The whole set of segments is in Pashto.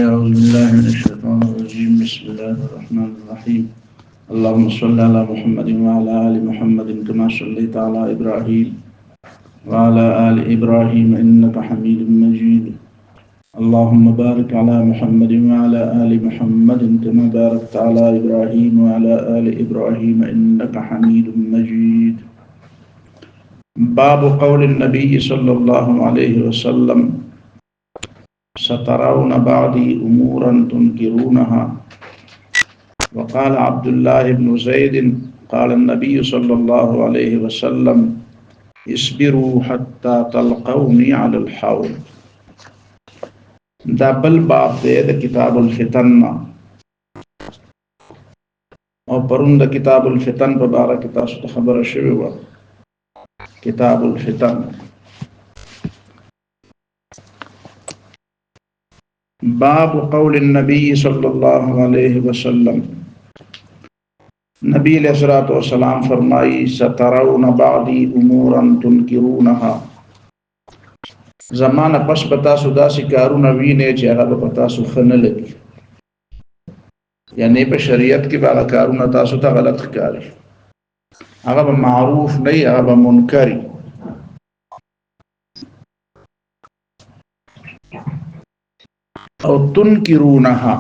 أعوذ بالله من الشيطان الرجيم. بسم الله الرحمن الرحيم. اللهم صل على محمد وعلى آل محمد كما صليت على إبراهيم وعلى آل إبراهيم إنك حميد مجيد. اللهم بارك على محمد وعلى آل محمد كما باركت على إبراهيم وعلى آل إبراهيم إنك حميد مجيد. باب قول النبي صلى الله عليه وسلم: سترون بعدي أمورا تنكرونها. وقال عبد الله بن زيد: قال النبي صلى الله عليه وسلم: اصبروا حتى تلقوني على الحوض. دا بل باب دے دا کتاب الفتن او پرون دا کتاب الفتن پا بارا کتاب ستا خبر شوی و کتاب الفتن. باب قول النبي صلى الله عليه وسلم. نبی علیہ الصلوۃ والسلام فرمائی: سترون بعدی امورا تنکرونها. زمانہ پس بتا سو داسی کارونه وینه چې هغه پتا سو خنه لګي، یعنی په شریعت کې باغ کارونه تاسو ته غلط ښکاري، هغه به معروف نه وي، هغه به منکر. او تنکرونها،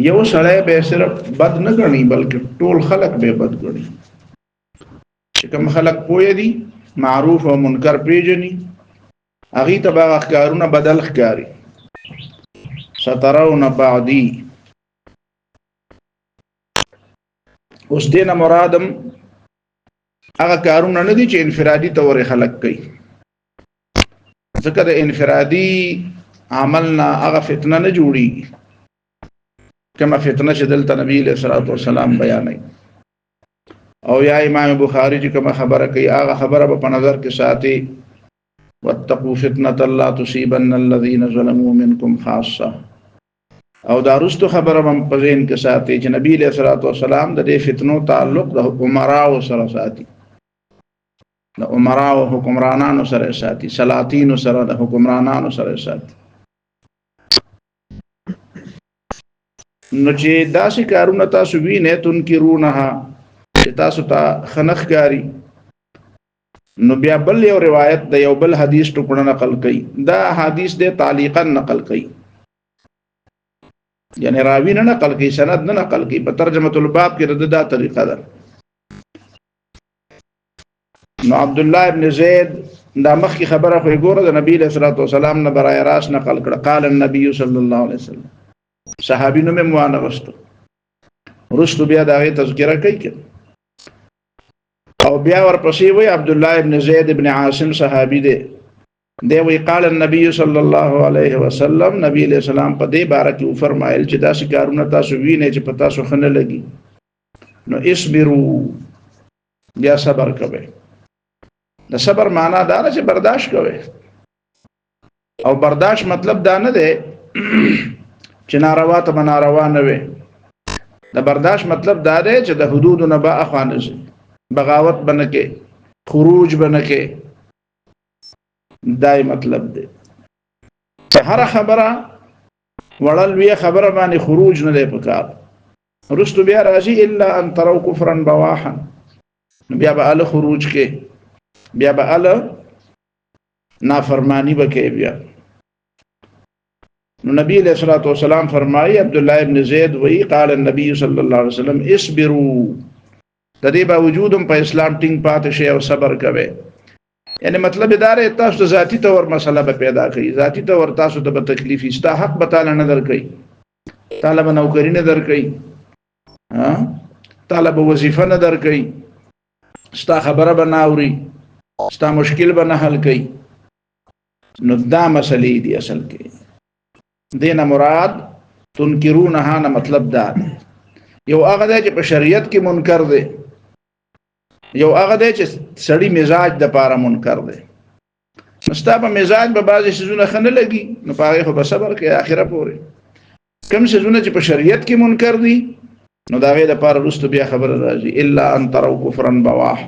یو سړی به صرف بد نه ګڼي بلکې ټول خلق به بد ګڼي. چې کوم خلق پوه دي معروف او منکر پیژني، هغه ته باغ کارونه بدل ښکاري. سترون بعدی، اوس دینه مرادم هغه کارونه نه دي چې انفرادي تور خلق کوي، ځکه د انفرادي عملنا هغه فتنه نه جوړیږي کما فتنه چې دلته نبی علیہ الصلوۃ والسلام بیانوي. او یا امام بخاری چې کوم خبره کوي هغه خبره په نظر کې ساتي: واتقوا فتنة لا تصيبن الذين ظلموا منكم خاصة. او دا رستو خبره هم په ذهن کې ساتي چې نبی علیہ الصلوۃ والسلام د دې فتنو تعلق د عمراو سره ساتي، د عمراو حکمرانانو سره ساتي، سلاطین سره د حکمرانانو سره ساتي. نو چې داسې کارونه تاسو وینئ تنکرونها، چې تاسو ته خنخ کاری، نو بیا بل یو روایت د یو بل حدیث ټکړه نقل کړي. دا حدیث د تعلیقا نقل کړي، یعنی راوی نه نقل کړي، سند نه نقل کړي. په ترجمه الباب کې دا طریقه ده. نو عبد الله ابن زید دا مخکې خبره خو ګوره د نبی صلی الله علیه وسلم نه برای راست نقل کړه: قال النبي صلی الله علیه وسلم. صحابی نو مې موانه غستو، رستو بیا دا غي تذکرہ کوي. او بیا ورپسې وی عبد الله ابن زید ابن عاصم صحابی دی وی: قال النبي صلی الله علیه وسلم. نبی علیہ السلام په دې باره کې فرمایل چې دا کارونه تاسو وینئ چې په تاسو خنه لګي، نو اصبروا، بیا صبر کوئ. د صبر معنا دا نه چې برداشت کوئ، او برداشت مطلب دا نه دی چې ناروا ته ناروا نه وي. د برداشت مطلب دا دی چې د حدود نه با اخوانه شي، بغاوت بنکه، خروج بنکه، دای مطلب دی. هر خبره وړل وی خبره باندې خروج نه دی پکار. رستو بیا راځي: الا ان تروا كفرا بواحا. بیا به ال خروج کې، بیا به ال نافرمانی وکي. بیا نو نبی علیہ الصلوۃ والسلام فرمایي: عبد الله ابن زید وی: قال النبي صلی الله علیه وسلم اصبروا. د دې باوجودم په اسلام ټینګ پاتې شي او صبر کوي. یعنی مطلب دا دی تاسو ته ذاتی تور مسله به پیدا کوي، ذاتی تور تاسو ته به تکلیف استا حق به تعالی نه درکوي، تعالی به نوکری نه درکوي، تعالی به وظیفه نه درکوي، ستا خبره به نه اوري، ستا مشکل به نه حل کوي. نو دا مسلې دي اصل کې. دینه مراد تنکرونها نه مطلب دا دی، یو هغه دی چې په شریعت کې منکر دی، یو هغه دی چې سړی مزاج د پاره منکر دی. مستا په مزاج به بعضی شیزونه خنه لګي، نو پاره خو به صبر کې اخره پورې. کم شیزونه چې په شریعت کې منکر دي، نو دا غي د پاره رستو بیا خبر راځي: الا ان تروا كفرا بواح.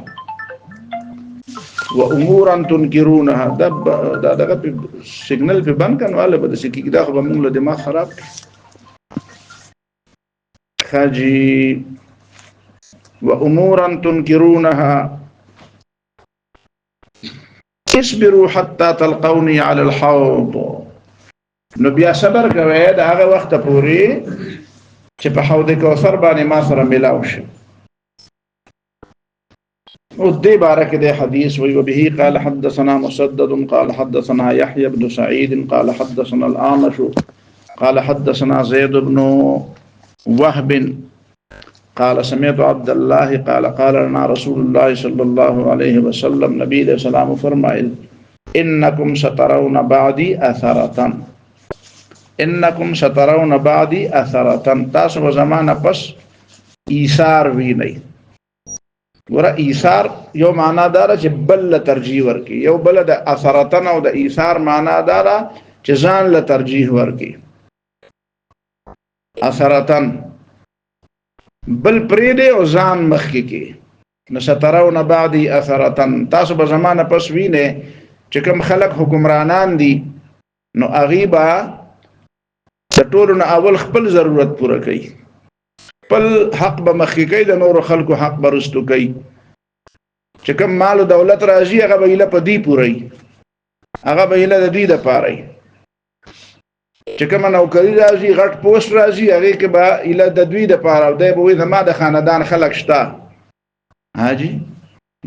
وامورا تنكرونها دا سیګنل په بند کنه والے به د سکی دا خو موږ له دماغ خراب خاجي وامورا تنكرونها اصبروا حتى تلقوني على الحوض نو بیا صبر کوئ دا هغه وخت پورې چې په حوض کوثر باندې ما سره ملاو شي او دې بارک دې حدیث وی وبه قال حدثنا مسدد قال حدثنا يحيى بن سعيد قال حدثنا الأعمش قال حدثنا زيد بن وهب قال سمعت عبد الله قال قال لنا رسول الله صلى الله عليه وسلم نبی علیہ السلام فرمائل انکم سترون بعدی اثرتا انکم سترون بعدی اثرتا تاسو زمانہ پس ایثار وی نہیں ورا ایثار یو معنا دار چې بل ترجیح ورکی یو بل د اثرتن او د ایثار معنا دار چې ځان له ترجیح ورکی اثرتن بل پریده او ځان مخکی کې نو سترون بعدی اثرتن تاسو په زمانہ پس وینه چې کوم خلق حکمرانان دي نو اغیبا ټولو نه اول خپل ضرورت پوره کوي خپل حق به مخکی کوي د نور خلکو حق برستو کوي چې کوم مال او دولت راځي هغه به له پدی پوري هغه به له د دې د پاره چې کوم نوکری راځي غټ پوسټ راځي هغه کې به له د دوی د پاره او د به زما د خاندان خلک شته حاجی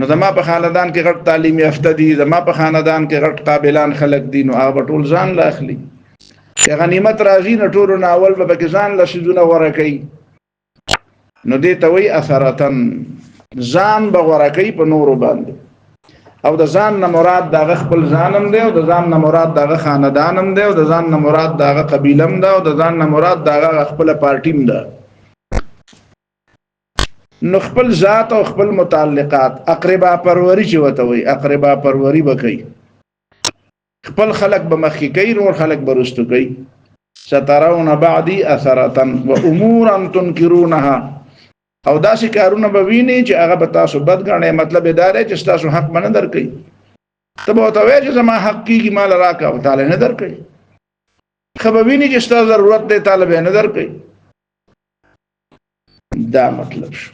نو زما په خاندان کې غټ تعلیم یافته دي زما په خاندان کې غټ قابلان خلک دي نو هغه ټول ځان لا اخلي چې غنیمت راځي نو ټول نه اول به کې ځان لا شذونه ورکي نو دې ته وی اثرتن ځان به ورکي په نور باندې او د ځان نه مراد دغه خپل ځانم دی او د ځان نه مراد دغه خاندانم دی او د ځان نه مراد دغه قبیلم دی او د ځان نه مراد دغه خپل پارټیم دی نو خپل ذات او خپل متعلقات اقربا پروری چې وته وي اقربا پروری وکي خپل خلق به مخکې کوي نور خلق به رستو کوي سترون بعدی اثرتا و امورا تنکرونها او داسې کارونه به ویني چې هغه به تاسو بد ګڼئ مطلب دا دی چې تاسو حق به نه درکوي ته به ورته وایې چې زما حق کېږي مال راکړه او تاله نه درکوي ښه به ویني چې ستا ضرورت دی تاله به نه درکوي دا مطلب شو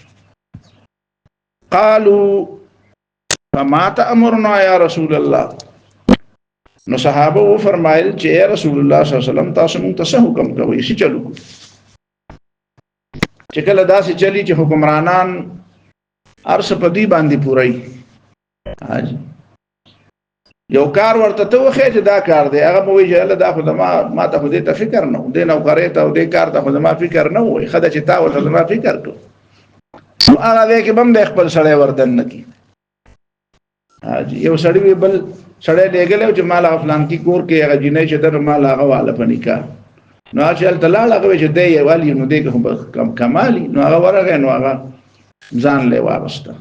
قالوا فما تأمرنا یا رسول الله نو صحابه و فرمایل چې یا رسول الله صلی الله علیه وسلم تاسو موږ ته څه حکم کوئ سی چلو چې کله داسې چلی چې حکمرانان ارس په دی باندې پورای حاجی یو کار ورته ته وخی چې دا کار دی هغه به وایي چې الله دا خو ما ته خو دې ته فکر نه و دې نوکرۍ ته او دې کار ته خو زما فکر نه و ښه ده چې تا ورته زما فکر کړو نو هغه دی کې به هم دی خپل سړی وردن نه کي حاجی یو سړی وي بل سړی لېږلی چې مال هغه فلانکي کور کې هغه جینۍ چې ده مال هغه واله په نکاح نو چې هلته لاړ هغه وایي چې دی یې والي نو دی که کمالي نو هغه ورغی نو هغه ځان لی واغسته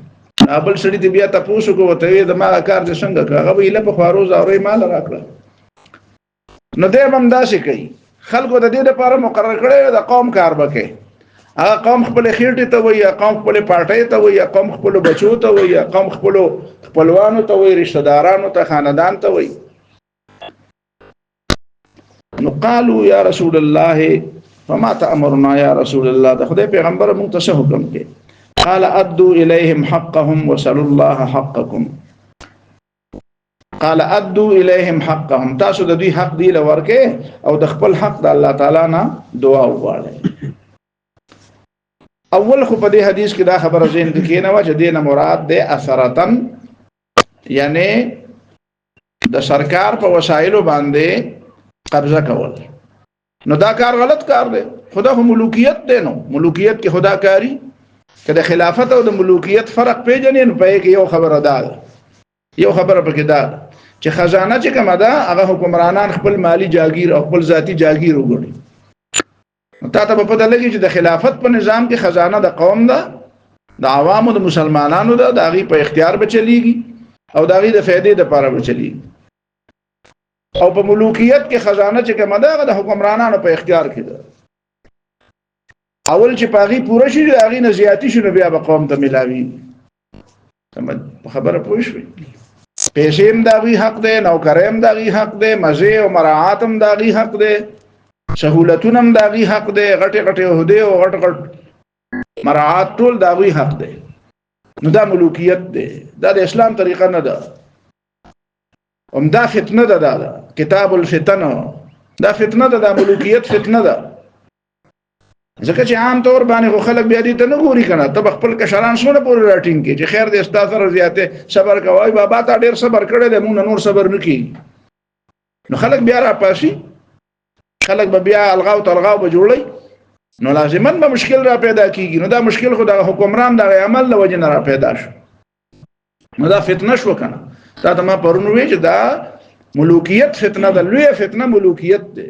بل سړي ته بیا تپوس وکړو ورته ویې د ما کار دې څنګه کړه هغه به ایله په خوارو زاورۍ مال راکړه نو دی به همداسې کوي خلکو د دې دپاره مقرر کړی د قوم کار به کوي هغه قوم خپلې خېټې ته وایي قوم خپلې پارټۍ ته وایي قوم خپلو بچو ته وایي قوم خپلو خپلوانو ته وایي رشته دارانو ته خاندان ته وایي نو قالوا یا رسول الله فما تأمرنا یا رسول الله د خدای پیغمبر موږ ته څه حکم کوي قال ادوا اليهم حقهم وسلوا الله حقكم قال ادوا اليهم حقهم تاسو د دوی حق دی لورکه او د خپل حق د الله تعالی نه دعا وغواړئ اول خو په دې حدیث کې دا خبره ذهن کې نه و چې دینه مراد ده اثرتن یعنی د سرکار په وسایلو باندې قبضه کول نو دا کار غلط کار دی خدا خو ملوکیت دی نو ملوکیت کې خدا کاری که د خلافت او د ملوکیت فرق پیژنې نو په کې یو خبره ده یو خبره پکې ده چې خزانه چې کومه ده هغه حکمرانان خپل مالی جاگیر او خپل ذاتی جاگیر وګڼي تا ته په پته لګي چې د خلافت په نظام کې خزانه د قوم ده د عوامو د مسلمانانو ده د هغې په اختیار به چلیږي او د هغې د فایدې دپاره به چلیږي او په ملوکیت کې خزانه چې کومه ده هغه د حکمرانانو په اختیار کې ده اول چې په هغې پوره شي د هغې نه زیاتي شي نو بیا به قوم ته ملاوي خبره پوه شوې پیسې هم داغي حق دی، نوکرۍ هم داغي حق دی، مزه او مراعات هم داغي حق دی، سہولتونه هم داغي حق دی، غټي غټي عہدې او غټ غټ مراعات ټول داغي حق دی. نو دا ملوکیت دی، دا د اسلام طریقه نه ده. دا فتنه ده، دا کتاب الفتن، دا فتنه ده، دا ملوکیت فتنه ده. ځکه چې عام طور باندې خو خلک بیا دې ته نه ګوري کنه، ته خپل کشران سونه پورې راټینګ کې چې خیر دې استاد سره زیاته صبر کوي، بابا تا ډېر صبر کړی دی، موږ نور صبر نکړي. نو خلک بیا را پاسي، خلک به بیا الغاو تلغاو به جوړي، نو لازمن به مشکل را پیدا کیږي. نو دا مشکل خو د حکمران د عمل له وجه نه را پیدا شو، نو دا فتنه شو کنه. دا ته ما پرون وی چې دا ملوکیت فتنه ده، لوی فتنه ملوکیت ده.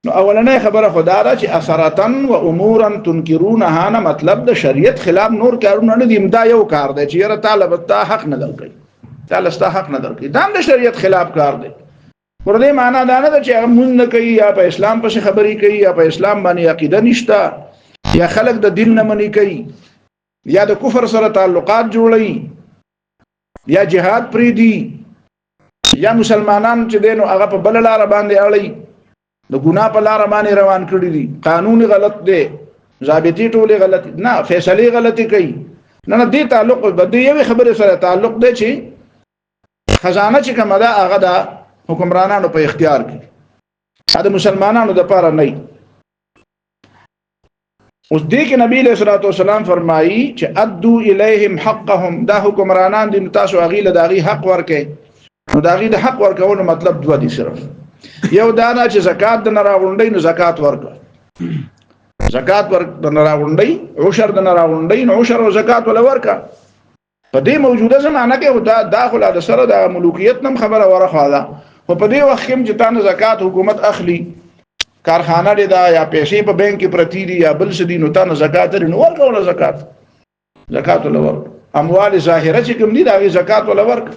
نو اولنې خبره خدا دا چې اثرتن و امورا تنکرونها، نه مطلب د شریعت خلاف نور کارونه نه دي، دا یو کار دی چې یره طالب ته حق نه درکړي، تعالی ستا حق نه درکړي، دا د شریعت خلاف کار دی. ور دې معنا دا نه ده چې هغه مونږ نه کوي یا په اسلام پسې خبرې کوي یا په اسلام باندې عقیده نشته یا خلک د دین نه منې کوي یا د کفر سره تعلقات جوړي یا جهاد پری دي یا مسلمانان چې دین او هغه په بل لار باندې اړي د ګناه په لار باندې روان کړی دي، قانون غلط دی، ضابطي ټوله غلط نه، فیصله غلطي کوي. نه دې تعلق بده یو خبره سره تعلق دی چې خزانه چې کومه ده هغه د حکمرانانو په اختیار کې، دا مسلمانانو د پاره نه. اوس دې کې نبی له صلوات والسلام فرمایي چې ادو الیهم حقهم، دا حکمرانان دي تاسو اغیله داغي حق ورکې. نو داغي د حق ورکولو مطلب دوه دي، صرف یو دا نه چې زکات د نراغونډي نو زکات ورکړه، زکات ورک د نراغونډي، عشر د نراغونډي نو عشر او زکات ول ورکړه. په دې موجوده زمانہ کې دا داخله د سره د ملوکیت نم خبره ورخه ده. خو په دې وخت کې چې تاسو زکات حکومت اخلي، کارخانه دې دا یا پیسې په بانک کې پرتی دي یا بل څه دي، نو تاسو زکات لري نو ورکول زکات ول ورک. اموال ظاهره چې کوم دي دا زکات ول ورک.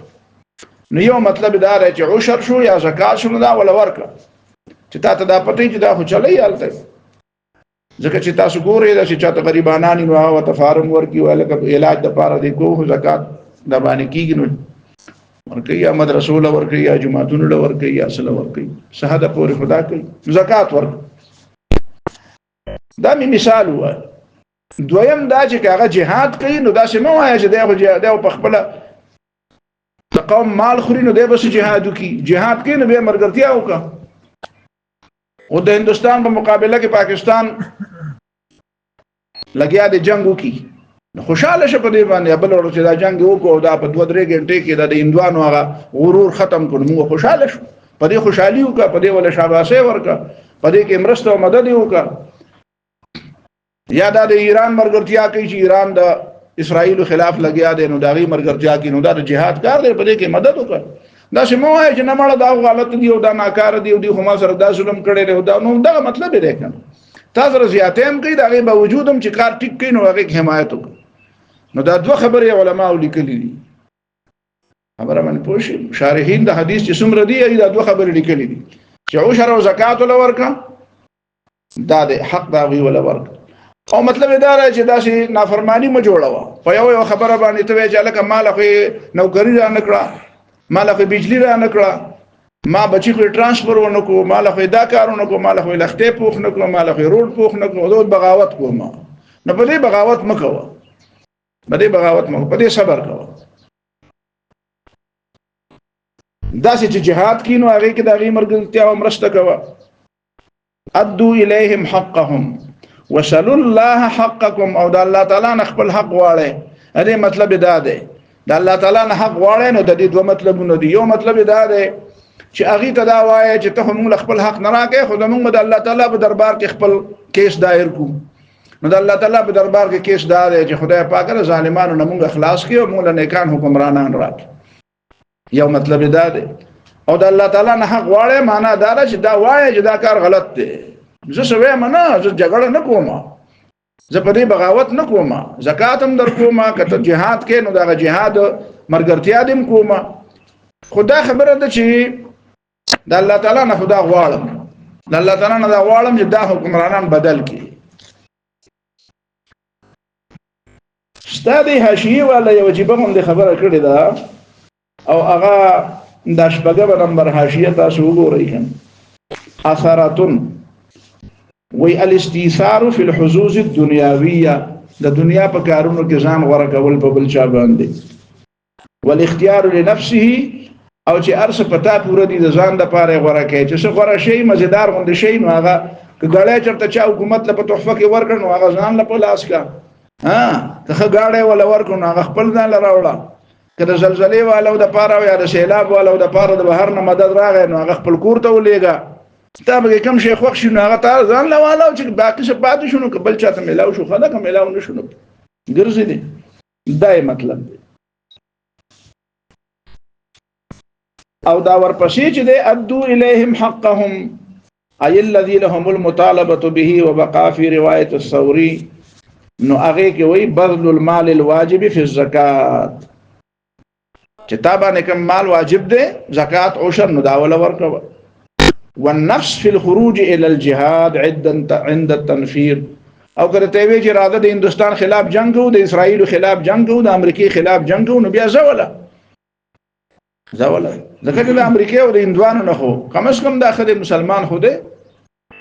نو یو مطلب دا دی چې عشر شو یا زکات شو دا ول ورک، چې تاسو دا پټی چې دا خو چلی حالت. ځکه چې تاسو ګورئ دا چې چاته غریبانان نو هغه تفارم ورکی ولکه علاج د پاره دی کو زکات د باندې کیږي، نو ورکی یا مدرسو له ورکی یا جماعتونو له ورکی یا اصل ورکی، شهادت پورې خدا کوي زکات ورک. دا می مثال و. دویم دا چې هغه جهاد کوي، نو دا سمو وایي چې دا په خپل قوم مال خوري، نو دی بس جهاد کوي، جهاد کوي نو به مرګرتیا وکړه. او د هندستان په مقابله کې پاکستان لګیا د جنگ وکي، خوشاله شه په دې باندې بل ورته دا جنگ وکړو، دا په 2-3 غنټې کې د هندوانو هغه غرور ختم کړو، موږ خوشاله شو په دې خوشحالي وکړه، په دې ول شاباسه ورکړه، په دې کې مرسته او مدد وکړه. یا دا د ایران مرګرتیا کوي چې ایران د اسرائیل خلاف لګیا دی، نو داغي مرګرتیا کوي، نو دا د جهاد کار دی، په دې کې مدد وکړه. دا سمو وایي چې نه مړه دا غلط دی او دا ناکاره دی او دی خو ما سره دا ظلم کړی دی، دا نو دا مطلب دی کنه. تاسو زیاتې هم کوي، دا غي باوجود هم چې کار ټیک کوي نو هغه حمایت وکړي. نو دا دوه خبرې علماء لیکلي دي، خبره باندې پوښي شارحین د حدیث چې څومره دي، دا دوه خبرې لیکلي دي چې عشر او زکات ول ورکا، دا د حق دا وی ول ورکا. او مطلب دا دی چې دا شي نافرمانی م جوړوا په یو خبره باندې ته وی چې لکه مال خو نوکری را نکړه، مال خو بجلی را نکړه، ما بچی خو ترانسفر ونکو، مال خو دا کارونه کو، مال خو لختې پوخ نکړه، مال خو روډ پوخ نکړه، دوی بغاوت کوم. نو په دې بغاوت مکوه، په دې بغاوت مکوه، په دې صبر کوه. دا چې جهاد کینو هغه کې د غي مرګلتیا او مرسته کوه. ادو الیهم حقهم وصلوا الله حقکم، او د الله تعالی نه خپل حق واړی. دې مطلب دا دی د الله تعالی نه حق واړی. نو د دې دوه مطلبونه دي. یو مطلب دا دی چې هغه ته دا وایي چې ته موږ خپل حق نه راکې، خو موږ د الله تعالی په دربار کې خپل کیس دایر کو. نو د الله تعالی په دربار کې کیس دا دی چې خدای پاک له ظالمانو نه موږ اخلاص کړو، موږ له نیکان حکمرانان راکې. یو مطلب دا دی. او د الله تعالی نه حق واړی معنا دا ده چې دا وایي چې دا کار غلط دی. زه سوې منه، زه جګړه نه کوم، زه په دې بغاوت نه کوم، زکات هم در کوم، کته جهاد کې نو دا جهاد مرګرتیا دم کوم. خدا خبره ده چې د الله تعالی نه خدا غواړم، د الله تعالی نه دا غواړم چې دا حکمرانان بدل کړي. ستادي حاشیه والا یو چې به هم خبره کړې ده او هغه د شپږم نمبر حاشیه تاسو وګورئ. اثراتن وی الاستیثار فی الحظوظ الدنیاویه، د دنیا په کارونو کې ځان غوړه کول په بل چا باندې، والاختیار لنفسه او چې ارس پتا پوره دي د ځان د پاره غوړه کوي چې څه غوړه شي مزیدار غوند شي نو هغه کګړې چرته چا حکومت له په تحفه کې ورکړ نو هغه ځان له په لاس کا ته غاړې ولا ورکړ نو هغه خپل ځان لراوړه. کله زلزلې والو د پاره یا د سیلاب والو د پاره د بهر نه مدد راغی نو هغه خپل کور ته ولېګا. تابه کوم شیخ وخت شنو هغه تعال ځان له والو چې باقي څه پاتې شنو قبل چاته ملاو شو خدا کوم ملاو نشو ګرځي دي. دای مطلب دی. او دا ورپسې چې دی ادو الیهم حقهم ای الذی لهم المطالبه به وبقى في روایت الثوری نو هغه کې وای بذل المال الواجب فی الزکات چې تابانه کوم مال واجب دی زکات عشر نو دا ولا ورکو. والنفس في الخروج الى الجهاد عند التنفير او کرته وی چې راځه د هندستان خلاف جنگ وو، د اسرائیل خلاف جنگ وو، د امریکای خلاف جنگ وو، نو بیا زوله ځکه چې د امریکای او د هندوانو نه خو کم از کم داخله مسلمان خو دی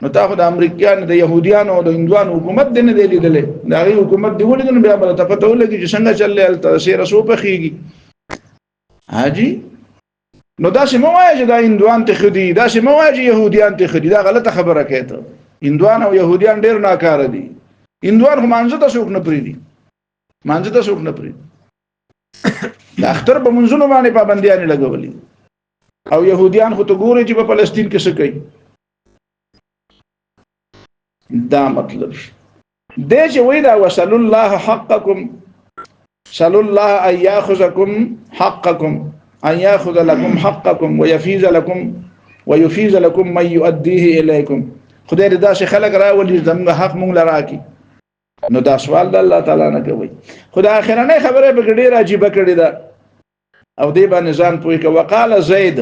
نو تا خو د امریکایانو د يهوديانو او د هندوانو حکومت دی نه دی لیدلې، دا غي حکومت دی ولې نو بیا بل ته پته ولګي چې څنګه چلې تاسو رسو په خيږي حاجی. نو دا سمو وایي چې دا هندوان ته خدي، دا سمو وایي چې يهوديان ته خدي، دا غلطه خبره کوي. هندوان او يهوديان ډېر ناکاره دي. هندوان هم مانځه ته څوک نه پریدي، مانځه ته څوک نه پریدي. د اختر په منځونو باندې پابندیان لګولي او يهوديان خو ته ګوري چې په فلسطین کې څه کوي. دا مطلب دې چې وای دا وصل الله حقکم صل الله ان ياخذكم حقكم ان ياخذ لكم حقكم ويفيز لكم من يؤديه اليكم. خدای دې دا چې خلق راولي زموږ حق مونږ لراکي. نو دا سوال د الله تعالی نه کوي. خدای اخرنه خبره به ډېر عجیب کړی دا او دې باندې ځان پوي کوي. وقال زید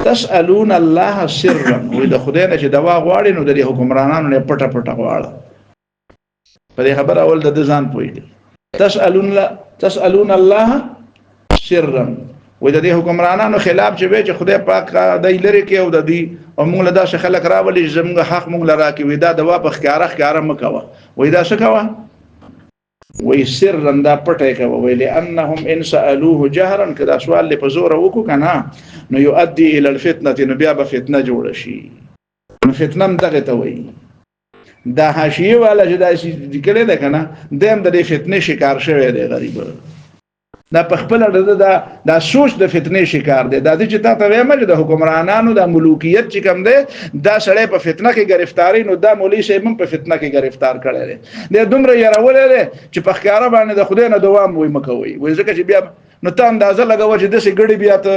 تسالون الله سرا، وې د خدای نه چې دوا غواړي نو د حکمرانانو نه پټه پټه غواړي. په دې خبره اول د ځان پوي دي. تسالون الله سرا، وې د حکمرانانو خلاف چې وې چې خدای پاک دای لري کې او د دې او موږ له داسې خلک راولي زموږ حق موږ لرا کې وې دا دوا په ښکارا مکوه. وې دا څه کوه؟ وې سرا دا پټه کوه. وې لانهم ان سالوه جهرا کدا سوال په زور وکړو کنه نو يؤدي الى الفتنه، نو بیا به فتنه جوړ شي. نو فتنه هم دغه ته وې. دا حاشیه والا چې دا شي کله ده کنه دیم د فتنې شکار شوی دی غریب. دا په خپل دا سوچ د فتنې شکار دی. دا چې تا ته وایم چې د حکمرانانو د ملوکیت چې کوم دی دا سړی په فتنه کې گرفتاری، نو دا مولوی صاحب هم په فتنه کې گرفتار کړی دی. د دومره یارولې دی چې په ښکارا باندې د خدای نه دوام وای مکوي. وای ځکه چې بیا نو ته اندازه لګاوه چې داسې ګړي بیا ته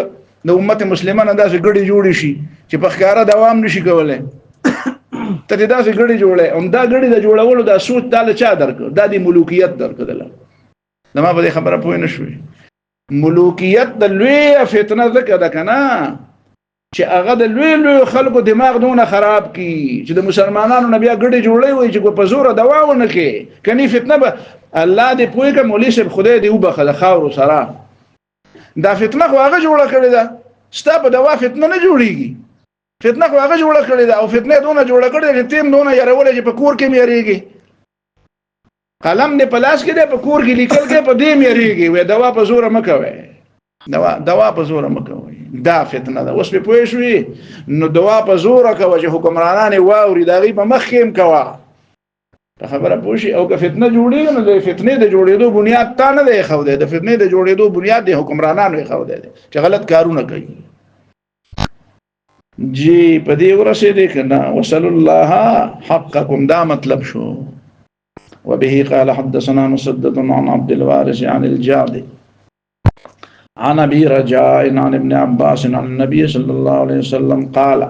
د امت مسلمانانو داسې ګړي جوړ شي چې په ښکارا دوام نشي کولای. ته داسې ګړي جوړه هم دا ګړي د جوړولو دا سوچ داله چا درک دا د ملوکیت درکدل. نما په خبره پوه نه شوي. ملوکیت د لوی فتنه ذکر ده کنه چې هغه د لوی خلکو دماغ دونه خراب کی چې د مسلمانانو نه بیا ګړي جوړي وي چې په زور دواونه کې کني فتنه به الله دې پوي کوم مولوی صاحب خدای دې وبخله خاور سره. دا فتنه خو هغه جوړه کړې ده، ستا په دوا فتنه نه جوړيږي. فتنه خو هغه جوړه کړې ده او فتنه دونه جوړه کړې ده چې تیم دونه یارولې چې په کور کې میریږي. قلم دې پلاس کې دې په کور کې لیکل کې په دې میریږي. وې دوا په زور مکوي، دوا په زور مکوي. دا فتنه ده. اوس په پوه شوې نو دوا په زور کوي چې حکمرانان واوري دغه په مخ کې کوي. خبره پوښي او که فتنه جوړیږي نو د فتنې د جوړېدو بنیاد تا نه دی خو دی. د فتنې د جوړېدو بنیاد د حکمرانانو خو دی چې غلط کارونه کوي. جی په دې ورسېدې کنه وصلی الله حقکم دا مطلب شو. وبه قال حدثنا مسدد عن عبد الوارث عن الجعد عن ابي رجاء عن ابن عباس عن النبي صلى الله عليه وسلم قال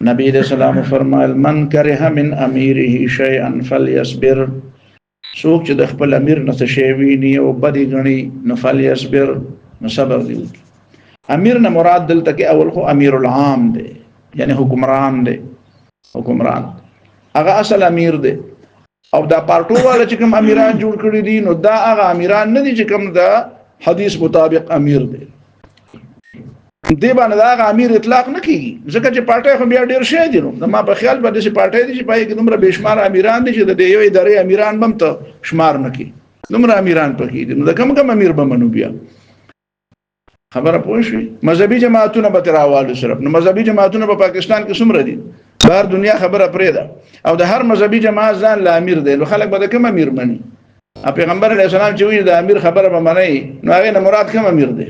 نبی علیہ السلام فرمایل من کره من امیره شیئا فلیصبر، څوک چې د خپل امیر نه څه شی ویني او بدی غني نو فلیصبر نو صبر دی. امیر نه مراد دلته کې اول خو امیر العام دی یعنی حکمران دی. حکمران هغه اصل امیر دی. او دا پارټو والا چې کوم امیران جوړ کړی دي نو دا هغه امیران نه دي چې کوم دا حدیث مطابق امیر دی دی باندې دا هغه امیر اطلاق نه کیږي ځکه چې پارټي خو بیا ډیر شي دي نو ما په خیال باندې چې پارټي دي چې پای کې دومره بشمار امیران دي چې د یو ادارې امیران بم ته شمار نه کی دومره امیران پکې دي نو دا کم امیر بمنو بیا خبره پوه شئ مذهبي جماعتونه به تراوالو صرف نو مذهبي جماعتونه په پاکستان کې څومره دي بهر دنیا خبره پرې ده او د هر مذهبي جماعت ځان له امیر دی نو خلک به کوم امیر مني پیغمبر علیه السلام چې وی د امیر خبره به مني نو هغه نه مراد کوم امیر دی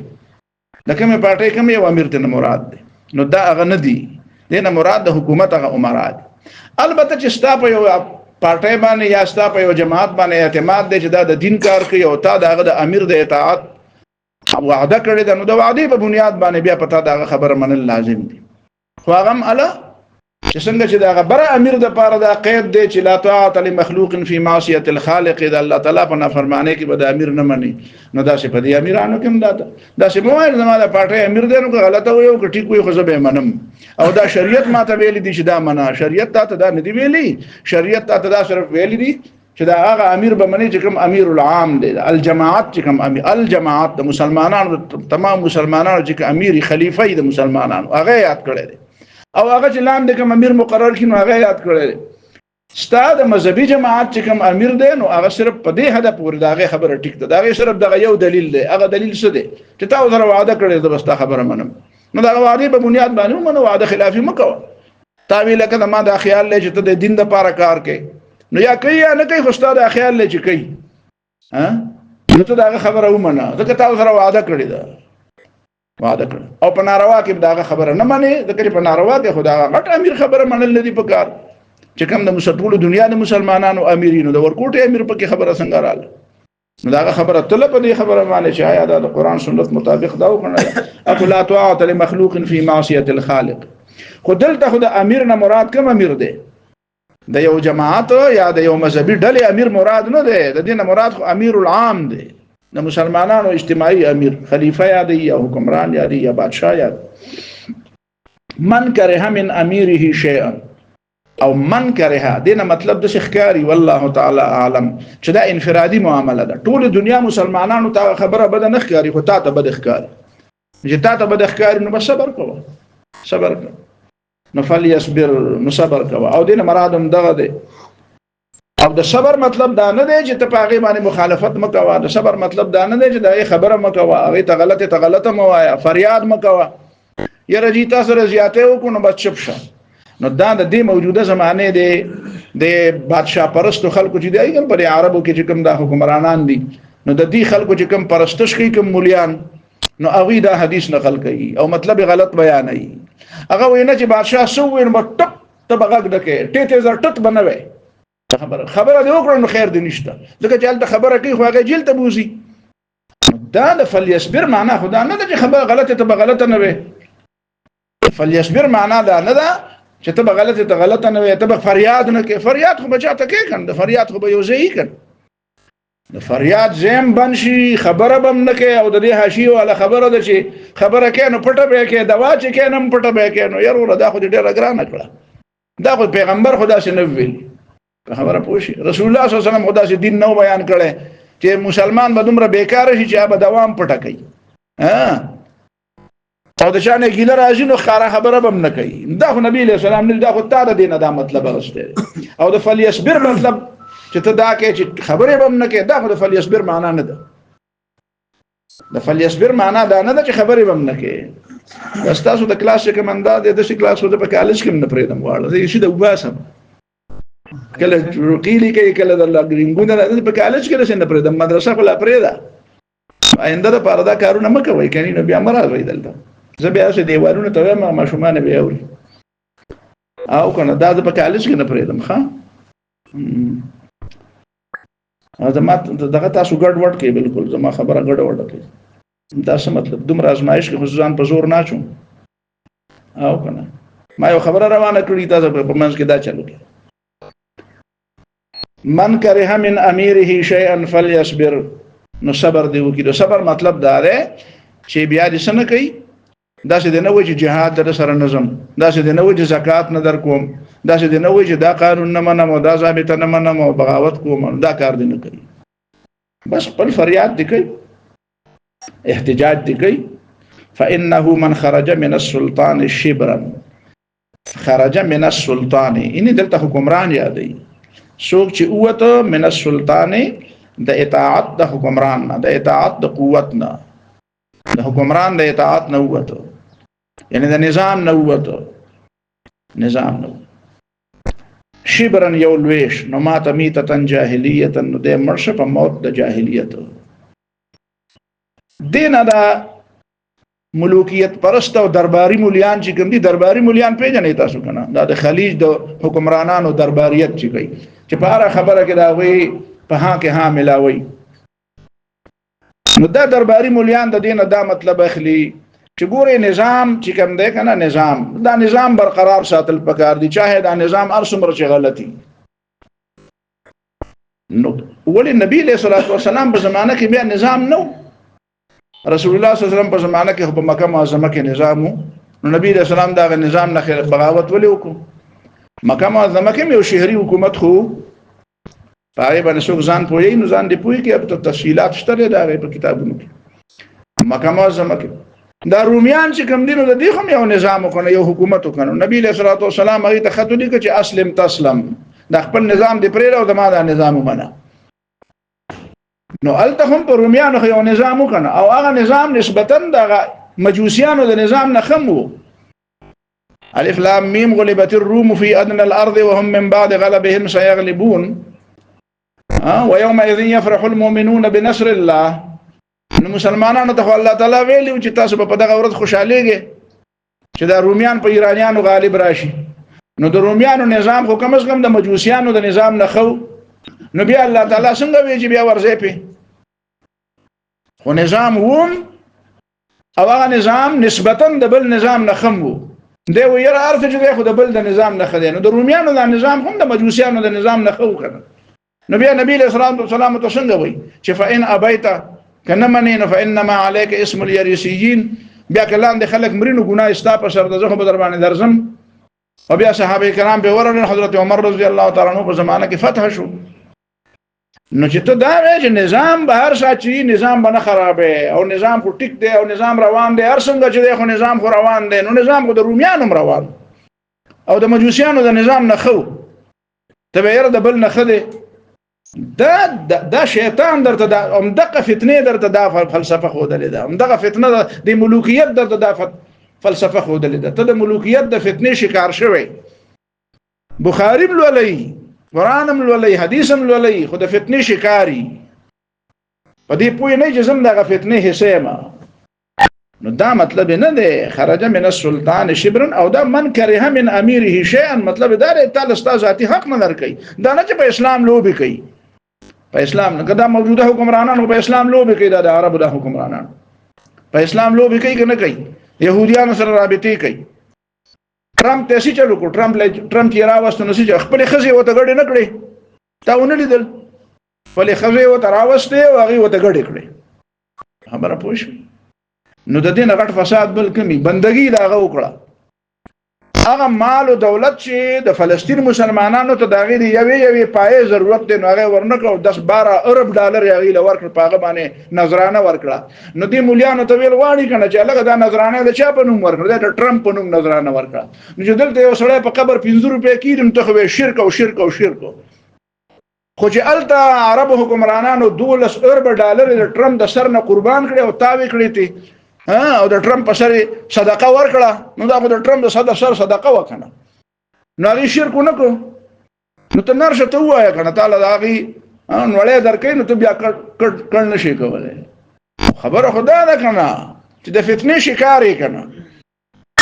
د کومه پارټي کوم یو امیر ته مراد دی نو دا هغه نه دی دنه مراد د حکومت هغه امرا دي البته چې ستا په یو پارټي باندې یا ستا په یو جماعت باندې اعتماد دی چې دا د دین کار کوي او تا دغه د امیر د اطاعت وعده کړی دا نو د وعده په بنیاد باندې بیا پتا دا خبره منل لازم دي خو هغه اله چې څنګه چې دا غبره امیر د پاره دا قید دی چې لا طاعت لمخلوق فی معصیه الخالق اذا الله تعالی په نافرمانی کې به د امیر نه مني نو دا څه په دې امیرانو کې دا څه موایل زماده پټه امیر دی نو غلطه وي او ټیک وي خو زه به منم او دا شریعت ماته ویلي دي چې دا منا شریعت ته دا نه دی ویلي شریعت ته دا صرف ویلي دي چې دا هغه امیر به مني چې کوم امیر العام دی الجماعت چې کوم امیر الجماعت د مسلمانانو تمام مسلمانانو چې امیر خلیفہ د مسلمانانو هغه یاد کړی دی او هغه چې لام د کوم امیر مقرر کینو هغه یاد کړی ستاد مذهبي جماعت چې کوم امیر دی نو هغه صرف په دې هدف پورې داغه خبره ټیک ده داغه صرف دغه یو دلیل دی هغه دلیل څه دی چې تاسو سره وعده کړی ده بس تا خبره منم نو دا وعده په بنیاد باندې منو وعده خلافي مکو تعویل کده ما دا خیال لې چې ته د دین د لپاره کار کوي نو یا کوي یا نه کوي خو ستاد خیال لې چې کوي ها نو ته دا خبره ومنه ځکه تاسو سره وعده کړی ده وعده کړ او په ناروا کې دا خبره نه مانی د کړي په ناروا کې خدا غټ امیر خبره منل نه دی پکار چې کوم د مسلمان دنیا د مسلمانانو امیرینو د ورکوټ امیر په کې خبره څنګه رااله نو دا خبره طلب دي خبره معنی چې آیا د قران سنت مطابق دا وکړه اقول لا طاعت لمخلوق في معصيه الخالق خو دلته خو د امیر نه مراد کوم امیر دی د یو جماعت یا د یو مذهبي ډلې امیر مراد نه دی د دې نه مراد خو امیر العام دی د مسلمانانو اجتماعي امیر خلیفہ یا دی یا حکمران یا دی یا بادشاہ یا من کرہ من امیره شیئا او من کرہ دینه مطلب د شخکاری والله تعالی عالم چې دا انفرادي معامله ده ټول دنیا مسلمانانو ته خبره بد نه ښکاری خو تا ته بد ښکاری چې تا ته بد ښکاری نو صبر کوه صبر نو فلیصبر نو صبر کوه او دینه مرادم دغه ده او د صبر مطلب دا نه دی چې ته په هغه باندې مخالفت مکوه د صبر مطلب دا نه دی چې دا خبره مکوه هغه ته غلطه موایا فریاد مکوه یا رجیتا سره زیاته وکړو نو بس چپ شه نو دا د دې موجوده زمانه دی د بادشاہ پرستو خلکو چې دی په عربو کې چې کوم د حکمرانان دي نو د دې خلکو چې کوم پرستش کوي کوم مولیان نو هغه دا حدیث نقل کوي او مطلب غلط بیانوي هغه وینه چې بادشاہ سو وین ټپ تبغه دکې ټیټه زر ټټ بنوي خبره دی وکړو نو خیر دی نشته ځکه چې الته خبره کوي خو هغه جیل ته بوزي دا د فلیصبر معنا خدا نه ده چې خبره غلطه ته غلطه نه وي فلیصبر معنا دا نه ده چې ته غلطه ته غلطه نه وي ته فریاد نه کې فریاد خو بچاته کې کنه فریاد خو به یو ځای کنه د فریاد زم بنشي خبره بم نه کې او د دې حاشیه ولا خبره ده چې خبره کې نو پټه به کې دوا چې کې نم پټه به کې نو یاره دا خو ډېر ګرانه کړه دا خو پیغمبر خدا څخه نه ویل خبره پوښي رسول الله صلی الله علیه وسلم خدا سي دین نو بیان کړي چې مسلمان به دومره بیکار شي چې به دوام پټه کوي ها او د شانه ګیله راځي نو خبره بم نه کوي دا خو نبی له سلام نه دا خو تا د دین دا مطلب غوښته او د فلیصبر مطلب چې ته دا کې چې خبره بم نه کوي دا خو د فلیصبر معنا نه ده د فلیصبر معنا دا نه ده چې خبره بم نه کوي تاسو د کلاس کې مندا د کلاس د په کالج کې نه پرېدم واړه زه شي د وباسم کله روقیلی کوي کله د لګرینګونه په کالج کې نه پرېدم مدرسه خلا پرېدا آینده د پاره دا کارونه مکوئ کني نو بیا مراد وای دلته زه بیا څه دیوالونه ته ما شومان بیا اوري او کنه دا په کالج کې نه پرېدم ښا زما دغه تاسو ګډ وډ کې بالکل زما خبره ګډ وډ کې دا څه مطلب دومره ازمایش کې خصوصا په زور نه چوم او کنه ما یو خبره روانه کړی تاسو په منځ کې دا چلو کې من کرہ من امیره شیئا فلیصبر نو صبر دی وکړي صبر مطلب دا دی چې بیا دې څنګه کوي دا چې نه وځي جهاد در سره نظم دا چې نه وځي زکات نه در کوم دا چې نه وایي چې دا قانون نه منم او دا ضابطه نه منم او بغاوت کوم، دا کار دی نه کوي. بس خپل فریاد دی کوي، احتجاج دی کوي. فإنه من خرج من السلطان شبرا، خرج من السلطان اینی دلته حکمران یادوي، څوک چې اوته من السلطان د اطاعت د حکمران نه، د اطاعت د قوت نه، د حکمران د اطاعت نه اوته، یعنی د نظام نه اوته، نظام نه شبرن یو لویش نو ماته میتتن جاهلیت، نو د مرشه په موت د جاهلیت. دینه دا ملوکیت پرست او درباری مولیان چې کوم دي، درباری مولیان پیژنې تاسو کنه، دا د خلیج د حکمرانانو درباریت چې کوي، چې په هر خبره کې دا وی په ها کې ها ملاوي. نو دا درباری مولیان د دینه دا مطلب اخلي چې ګوره نظام چې کوم دی کنه، نظام دا نظام برقرار ساتل پکار دي، چاهه دا نظام ارسمره چې غلطي. نو ولی نبی علیہ الصلوۃ والسلام په زمانه کې بیا نظام نو، رسول الله صلی الله علیه وسلم په زمانه کې په مکه معظمه کې نظام، نو نبی علیہ السلام دا نظام نه بغاوت ولې وکړو. مکه معظمه کې یو شهري حکومت خو پاره باندې څوک ځان پوي، نو ځان دی پوي کې اب تفصيلات شته دا په کتابونو کې. مکه معظمه کې دا رومیان چې کوم دینو د دې هم یو نظام وکړ، یو حکومت وکړ. نبی علیہ الصلوۃ والسلام هغه ته خط لیکه چې اسلم تسلم، د خپل نظام دی پرې او د ما دا نظام ومنه. نو الته هم په رومیانو یو نظام وکړ، او هغه نظام نسبتا د مجوسیانو د نظام نه کم وو. الف لام میم غلبت الروم في ادنى الارض وهم من بعد غلبهم سيغلبون ويومئذ يفرح المؤمنون بنصر الله. نو مسلمانانو ته الله تعالی ویلو چې تاسو په دغه ورځ خوشاليږئ چې دا رومیان په ایرانیانو غالب راشي. نو د رومیانو نظام خو کم از کم د مجوسیانو د نظام نه خو، نو بیا الله تعالی څنګه وی چې بیا ورځي په خو نظام ووم، او هغه نظام نسبتا د بل نظام نه خم وو. دی ویره ارته چې خو د بل د نظام نه خدي، نو د رومیانو د نظام هم د مجوسیانو د نظام نه خو کړه. نو بیا نبی علیہ الصلوۃ والسلام ته څنګه وی چې فإن ابيت کنه منین فإنما عليك اسم اليريسيين، بیا کلام د خلک مرینو ګناه استا په سر د زخه بدر باندې درزم. او بیا صحابه کرام به ورن حضرت عمر رضی الله تعالی عنہ په زمانه کې فتح شو. نو چې ته دا وې چې نظام به هر ساتي، نظام به نه خرابې، او نظام خو ټیک دی او نظام روان دی، هر څنګه چې دی خو نظام خو روان دی. نو نظام خو د رومیانو روان او د مجوسیانو د نظام نه خو، ته به یې د بل نه خدي. دا شیطان درته دا دغه فتنه درته دا فلسفه خودلې ده، دغه فتنه د ملوکیت درته دا فلسفه خودلې ده. ته د ملوکیت د فتنې شکار شوی. بخاری ولولي، قرآن ولولي، حدیث ولولي، خو د فتنې شکاری په دې پوی نه جزم دغه فتنې حصے ما. نو دا مطلب نه دی خرج من السلطان شبرا، او دا من کره من امیره شیئا، مطلب دا دی تعالی استاد ذاتی حق نه درکې. دا نه چې په اسلام لوبي کوي، په اسلام نه کدا موجوده حکمرانانو په اسلام لوبي کوي، دا د عربو د حکمرانانو په اسلام لوبي کوي کنه کوي، يهوديانو سره رابطه کوي. ټرمپ تاسو چلو کو، ټرمپ یې راوستنه چې خپل خزي وته غړي نه کړي، تا ونه لیدل خپل خزي وته راوسته او هغه وته غړي کړي. خبره پوه شئ. نو د دې نه غټ فساد بل کمی بندگی داغه وکړه. هغه مال او دولت چې د فلسطین مسلمانانو ته داغه دی یوې پای ضرورت دی، نو هغه ورنکړو 10-12 ارب ډالر یې له ورکړ، پاغه باندې نظرانه ورکړه. نو دې مولیانو ته ویل واړی کنه چې هغه دا نظرانه د چا په نوم ورکړه، د ټرمپ په نوم نظرانه ورکړه. نو چې دلته یو سړی په قبر 50 روپیا کیدم ته خو شرک او شرک او شرک. خو چې الته عرب حکمرانانو 12 ارب ډالر د ټرمپ د سر نه قربان کړي او تاوی کړی تی، او د ټرمپ په سر صدقه ورکړه. نو دا خو د ټرمپ د سر صدقه وکنه، نو هغه شرک نه کو. نو ته نرشه ته وایا کنه تعالی دا هغه نوړې درکې، نو ته بیا کړ نشي کولای. خبره خدا ده کنه چې د فتنې شکارې کنه،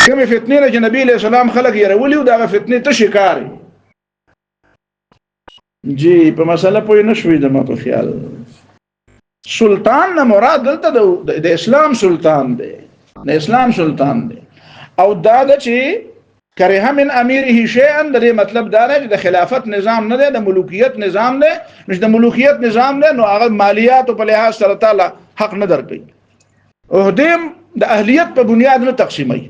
کومې فتنې نه چې نبی علیہ السلام خلق یې راولي او دا فتنې ته شکارې. جی په مسله پوه نه شوې د ما په خیال. سلطان نه مراد دلته د اسلام سلطان دی، د اسلام سلطان دی. او دا د چې کره من امیره شیئا، د مطلب دا نه چې د خلافت نظام نه دی، د ملوکیت نظام دی. نو د ملوکیت نظام دی نو هغه مالیات په لحاظ سره تعالی حق نه درکوي. عہدیم د اهلیت په بنیاد نه تقسیمي،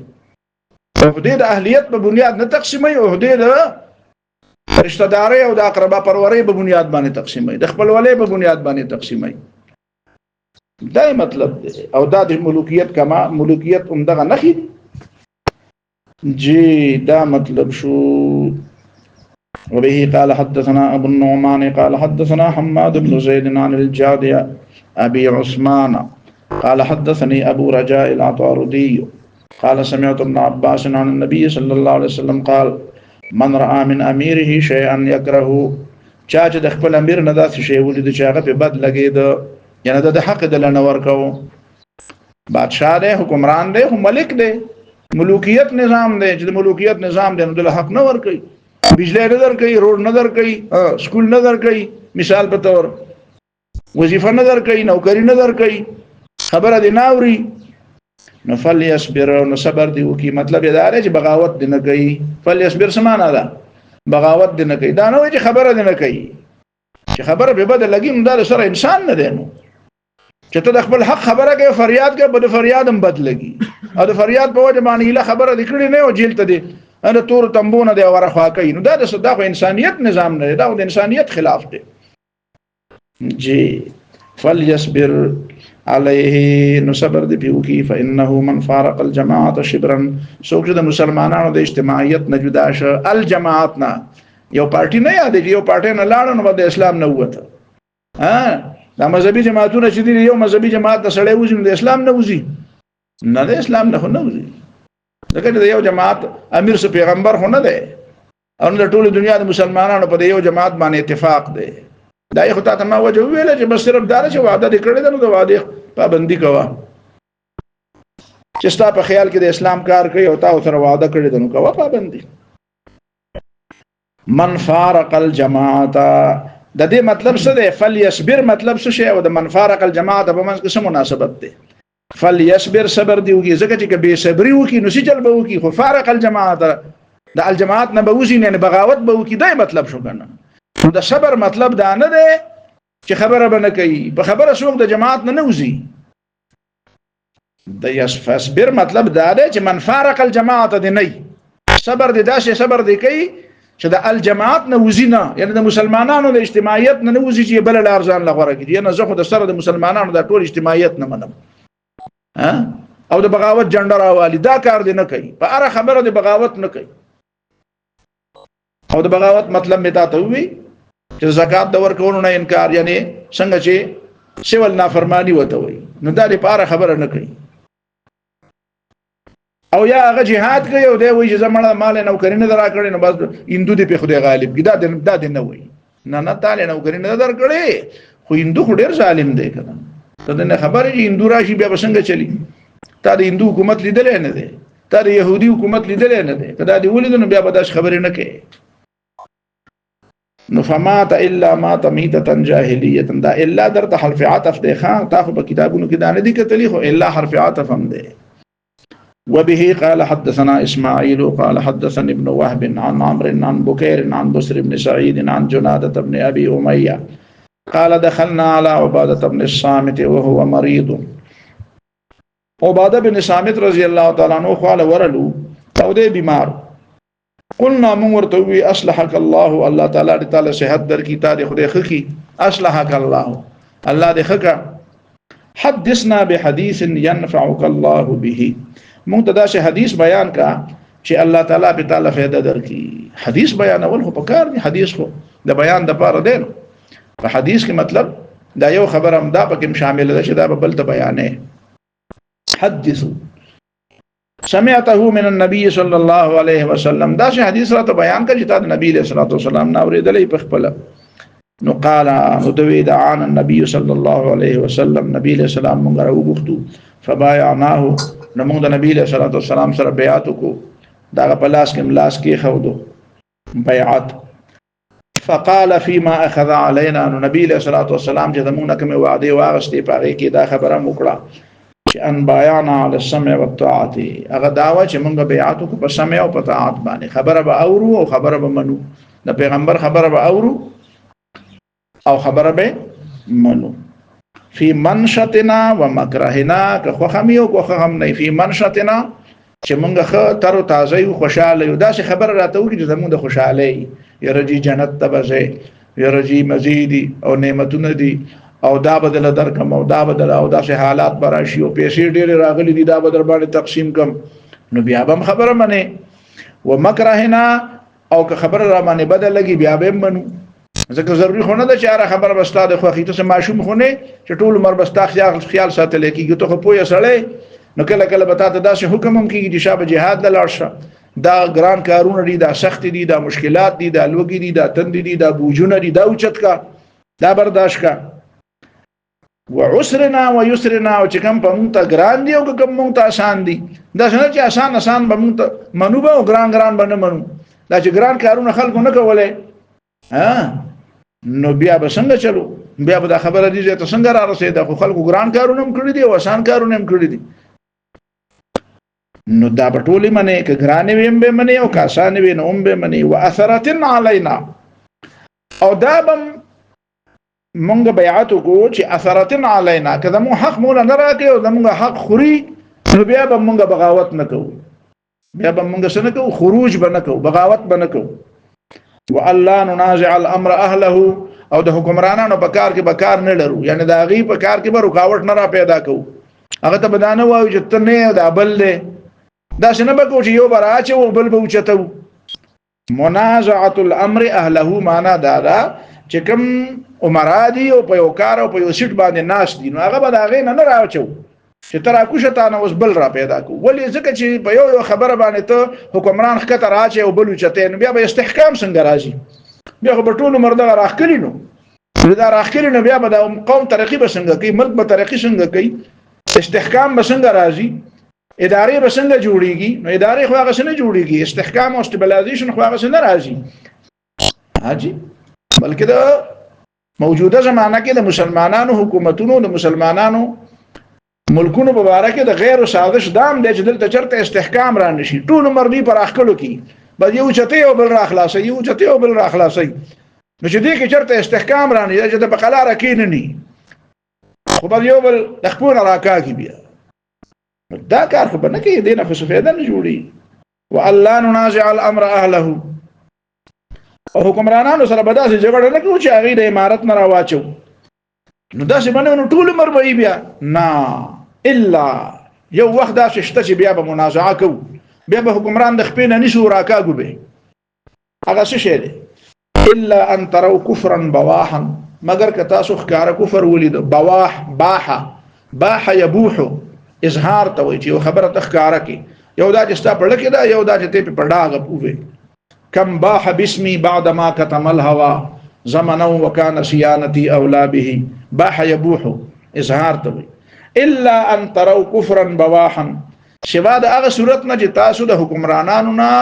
عہدې د اهلیت په بنیاد نه تقسیمي، عہدې د رشتہ داري او د اقربا پروري په بنیاد باندې تقسیمای، د خپلولۍ په بنیاد باندې تقسیمای. دا مطلب دی. او دا د ملوکیت کما ملوکیت همدغه نخي جی دا مطلب شو. وبه قال حدثنا ابو النعمان قال حدثنا حماد بن زيد عن الجاد ابي عثمان قال حدثني ابو رجاء العطاردي قال سمعت ابن عباس عن النبي صلى الله عليه وسلم قال من رأى من اميره شيئا يكره، چا چې د خپل امیر نه داسې شی ولید چې هغه په بد لګید، یعنی د حق د لنه ورکو. بادشاہ دی، حکمران دی، خو ملک دی، ملوکیت نظام دی. چې د ملوکیت نظام دی نو د حق نه ورکوي، بجلی نه درکوي، روډ نه درکوي، سکول نه درکوي، مثال په تور وظیفه نه درکوي، نوکری نه درکوي، خبره دی نه اوري، نو فلیصبر، نو صبر دی وکي. مطلب دا دی چې بغاوت دی نه کوي. فلیصبر څه معنا ده؟ بغاوت دی نه کوي. دا نه وایي چې خبره دی نه کوي، چې خبره به بد لګي نو دا سره انسان نه دی. نو چې ته د خپل حق خبره کوي، فریاد کوي، بده فریاد هم بد لګي، او د فریاد په وجه باندې له خبره د کړي نه او جیل ته دی انا تور تنبونه دی ورخوا کوي. نو دا د صداق انسانیت نظام نه دی، دا د انسانیت خلاف دی. جی فلیصبر علیه، نو صبر دی پیوکی. فانه من فارق الجماعت شبرا، څوک چې د مسلمانانو د اجتماعیت نه جدا شه، الجماعت نه یو پارټي نه یادېږي، یو پارټي نه لاړ نو د اسلام نه ووته. دا مذهبي جماعتونه چې دي، یو مذهبي جماعت د سړی وځي نو د اسلام نه وځي، نه د اسلام نه خو نه وځي. ځکه چې د یو جماعت امیر څه پیغمبر خو نه دی، او د ټولې دنیا د مسلمانانو په یو جماعت باندې اتفاق دی. دا یې خو تا ته ما وجه وویله چې بس صرف دا چې وعده دې کړې ده نو د وعدې پابندي کوه. چې ستا په خیال کې د اسلام کار کوي او تا ورسره وعده کړې ده نو کوه پابندي. من فارق الجماعت، د دې مطلب څه دی؟ فلیصبر مطلب څه شی او د من فارق الجماعت په منځ کې څه مناسبت دی؟ فلیصبر صبر دی وکي، ځکه چې بے صبري وکي نو سجل به وکي. خو فارق الجماعت د الجماعت نه به وځي نه بغاوت به وکي، دا مطلب شو کنه. نو د صبر مطلب دا نه دی چې خبره به نه کوي، په خبره څوک د جماعت نه وځي. د یصبر مطلب دا دی چې من فارق الجماعت دی نه صبر دی، دا شی صبر دی کوي چې د الجماعت نه وځي نه، یعنی د مسلمانانو د اجتماعیت نه وځي چې بل لار ځان لغوره کړي. نه زه خو د سره د مسلمانانو د ټول اجتماعیت نه منم او د بغاوت جنډر اوالي، دا کار دی نه کوي. په هر خبره د بغاوت نه کوي. او د بغاوت مطلب می تا ته وی چې زکات د ورکولو نه انکار، یعنی څنګه چې سیول نافرمانی وته وي، نو دا د په هر خبره نه کوي. او یا هغه جهاد کوي او دی وایي چې زمړه مال نوکری نه درا کړی نو بس هندو دی په خدای غالب کی، دا د نه وایي. نه نه تعالی نوکری نه در کړی، خو هندو خو ډیر ظالم دی کنه. ته نه خبره چې هندو راشي بیا څنګه چلی؟ تا د هندو حکومت لیدل نه دی، تا د يهودي حکومت لیدل نه دی. کدا دی ولید نو بیا به داس خبره نه کوي. نو فمات الا مات میتة جاهلیه، دا الا درته حرف عطف دی. خان تاسو په کتابونو کې دا نه دي کتلی، خو الا حرف عطف هم دی. وبه قال حدثنا اسماعيل قال حدثني ابن وهب عن عمرو عن بكير عن بسر بن سعيد عن جنادة بن ابي اميه قال دخلنا على عبادة بن الصامت وهو مريض. عبادة بن الصامت رضي الله تعالى عنه قال ورلو او دې بیمار. قلنا من ورتوي اصلحك الله، الله تعالی صحت در کی تاریخ خدای خکی، اصلحك الله، الله دې خکا. حدثنا بحديث ينفعك الله به، مونږ ته دا شی حدیث بیان کا چې الله تعالی به تعالی فائدہ درکې. حدیث بیان اول خو پکار دی، حدیث خو د بیان د پاره دی. په حدیث کې مطلب دا یو خبر هم دا پکې شامل ده چې دا به بل ته بیانې. حدثوا سمعته من النبي صلى الله عليه وسلم، دا شی حدیث را ته بیان کړي چې دا نبی له صلوات و سلام نه اوریدلې په خپل. نو قال ندوي دعان النبي صلى الله عليه وسلم، نبی له سلام مونږ راوغختو. فبايعناه، نو موږ د نبی له صلوات و سلام سره بیعت وکړو، دا په لاس کې ملاس کې خودو بیعت. فقال فيما اخذ علينا، نو نبی له صلوات و سلام چې موږ کوم وعده واغستې پاره کې دا خبره وکړه چې ان بايعنا على السمع والطاعه، هغه داوا چې موږ بیعت وکړو په سمع او په طاعت باندې. خبره به اورو او خبره به منو، د پیغمبر خبره به اورو او خبره به منو. فی منشتنا و مکرهنا، که خوخم یو که خوخم نه. فی منشتنا چې مونږ خو تر تازه یو خوشاله یو، دا چې خبر راته وکړي چې زمونږ د خوشاله یرجی جنت ته بځه یرجی مزیدی او نعمتونه دي او دا بدل درکم او دا بدل او دا سه حالات براشي او پیسې ډېر راغلي دي دا بدل باندې تقسیم کم نو بیا به خبره منه ومکرهنا او که خبره را باندې بدل لګي بیا به منو ځکه ضروری خو نه ده چې هر خبره بستا د خوخي ته ماشوم خو نه چې ټول عمر بستا خیال ساتل کېږي ته خو پوهه سړی نو کله کله به تاسو داسې حکم هم کېږي چې شابه جهاد لاړ شه دا ګران کارونه دي دا سخت دي دا مشکلات دي دا لوګي دي دا تند دي دا بوجونه دي دا اوچت کا دا برداشت کا وعسرنا ويسرنا او چې کوم په مونږ ته ګران دي او کوم مونږ ته آسان دي دا څنګه چې آسان به مونږ ته منو به او ګران باندې منو دا چې ګران کارونه خلکو نه کولای نو بیا به څنګه چلو بیا به دا خبره دي چې څنګه را رسیدا خو خلکو ګران کارونه هم کړی دي او آسان کارونه هم کړی دي نو دا بټولې منه ک ګرانې ویم به منه او کاسانې وین هم به منه واثرتن علینا او دا بم مونږ بیعت کو چې اثرتن علینا کله مو حق مول نه راکې او زموږ حق خوري نو بیا به مونږ بغاوت نکو بیا به مونږ څه نکو خروج به نکو بغاوت به نکو والله ننازع الامر اهله او د حکمرانانو په کار کې به کار نه لرو یعنی دا غي په کار کې به رکاوټ نه را پیدا کو هغه ته بدانه وایو چې ته نه دا بل له دا څنګه به کو چې یو براچ او بل به اوچتو منازعه الامر اهله معنا دا چې کوم عمرادي او په یو کار او په یو سیټ باندې ناس دي نو هغه به دا غي نه راوچو چې تر کوشته نه اوس بل را پیدا کو ولې ځکه چې په یو خبره باندې ته حکمران خکته راچ او بل اوچته نو بیا به استحکام څنګه راځي بیا په ټولو مرده راخکلی نو دا راخکلی نو بیا به د قوم ترقی به څنګه کوي ملک به ترقی څنګه کوي استحکام به څنګه راځي ادارې به څنګه جوړیږي نو ادارې خو هغه څنګه جوړیږي استحکام او استبلایزیشن خو هغه څنګه راځي حاجی بلکې د موجوده زمانہ کې د مسلمانانو حکومتونو د مسلمانانو ملکونو په اړه کې د غیر سازش دام د دلته چرته استحکام را نشي ټول مرضی پر اخکلو کې بل یو چته او بل را خلاصي یو چته او بل را خلاصي نو چې دې کې چرته استحکام را نه چې په قلاره کې نه ني خو بل یو بل د خپل راکاږي بیا دا کار خو نه کې دینه خو فائدہ نه جوړي والله ننازع الامر اهله او حکمرانانو سره بداسې جګړه نه کوي چې هغه د امارت نه راواچو نو داسې باندې نو ټول عمر به بیا نه الا یو وخت داسې شته چې بیا به منازعه کوي بیا به حکمران د خپل نه نشو راکاږي به هغه څه شی دی الا ان تروا كفرا بواحا مگر که تاسو ښکار کفر ولید بواح باح يبوح اظهار ته وي چې خبره تخکاره کی یو دا چې ستا په لکه دا یو دا چې ته په ډاغه پوي كم باح باسمي بعد ما كتم الهوى زمنا وكان صيانتي اولى به باح يبوح اظهار ته وي الا ان تروا كفرا بواحا شوا د هغه صورت نه چې تاسو د حکمرانانو نه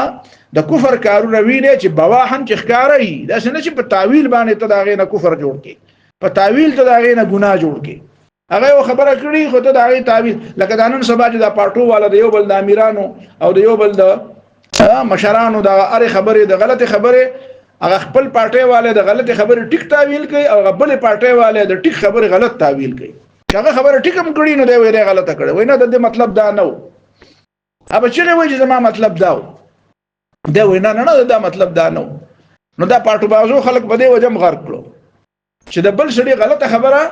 د کفر کارونه ویني چې بواحن چې ښکاري دا څنګه چې په تعویل باندې ته دا غینه کفر جوړ کی په تعویل ته دا غینه ګناه جوړ کی هغه خبره کړی خو ته دا غي تعویل لکه د نن سبا چې دا پارټو والا د یو بل د امیرانو او د یو بل د مشرانو دا اره خبره د غلطه خبره هغه خپل پارټي والے د غلطه خبره ټیک تعویل کوي او خپل پارټي والے د ټیک خبره غلط تعویل کوي هغه خبره ټیک هم کړی نو دی ویره غلطه کړي وینه د مطلب دا نه اب چې وایي چې زما مطلب دا دا وینا نه دا مطلب دا نو دا پارټو بازو خلک بده وجم غرق کړو چې د بل سړي غلطه خبره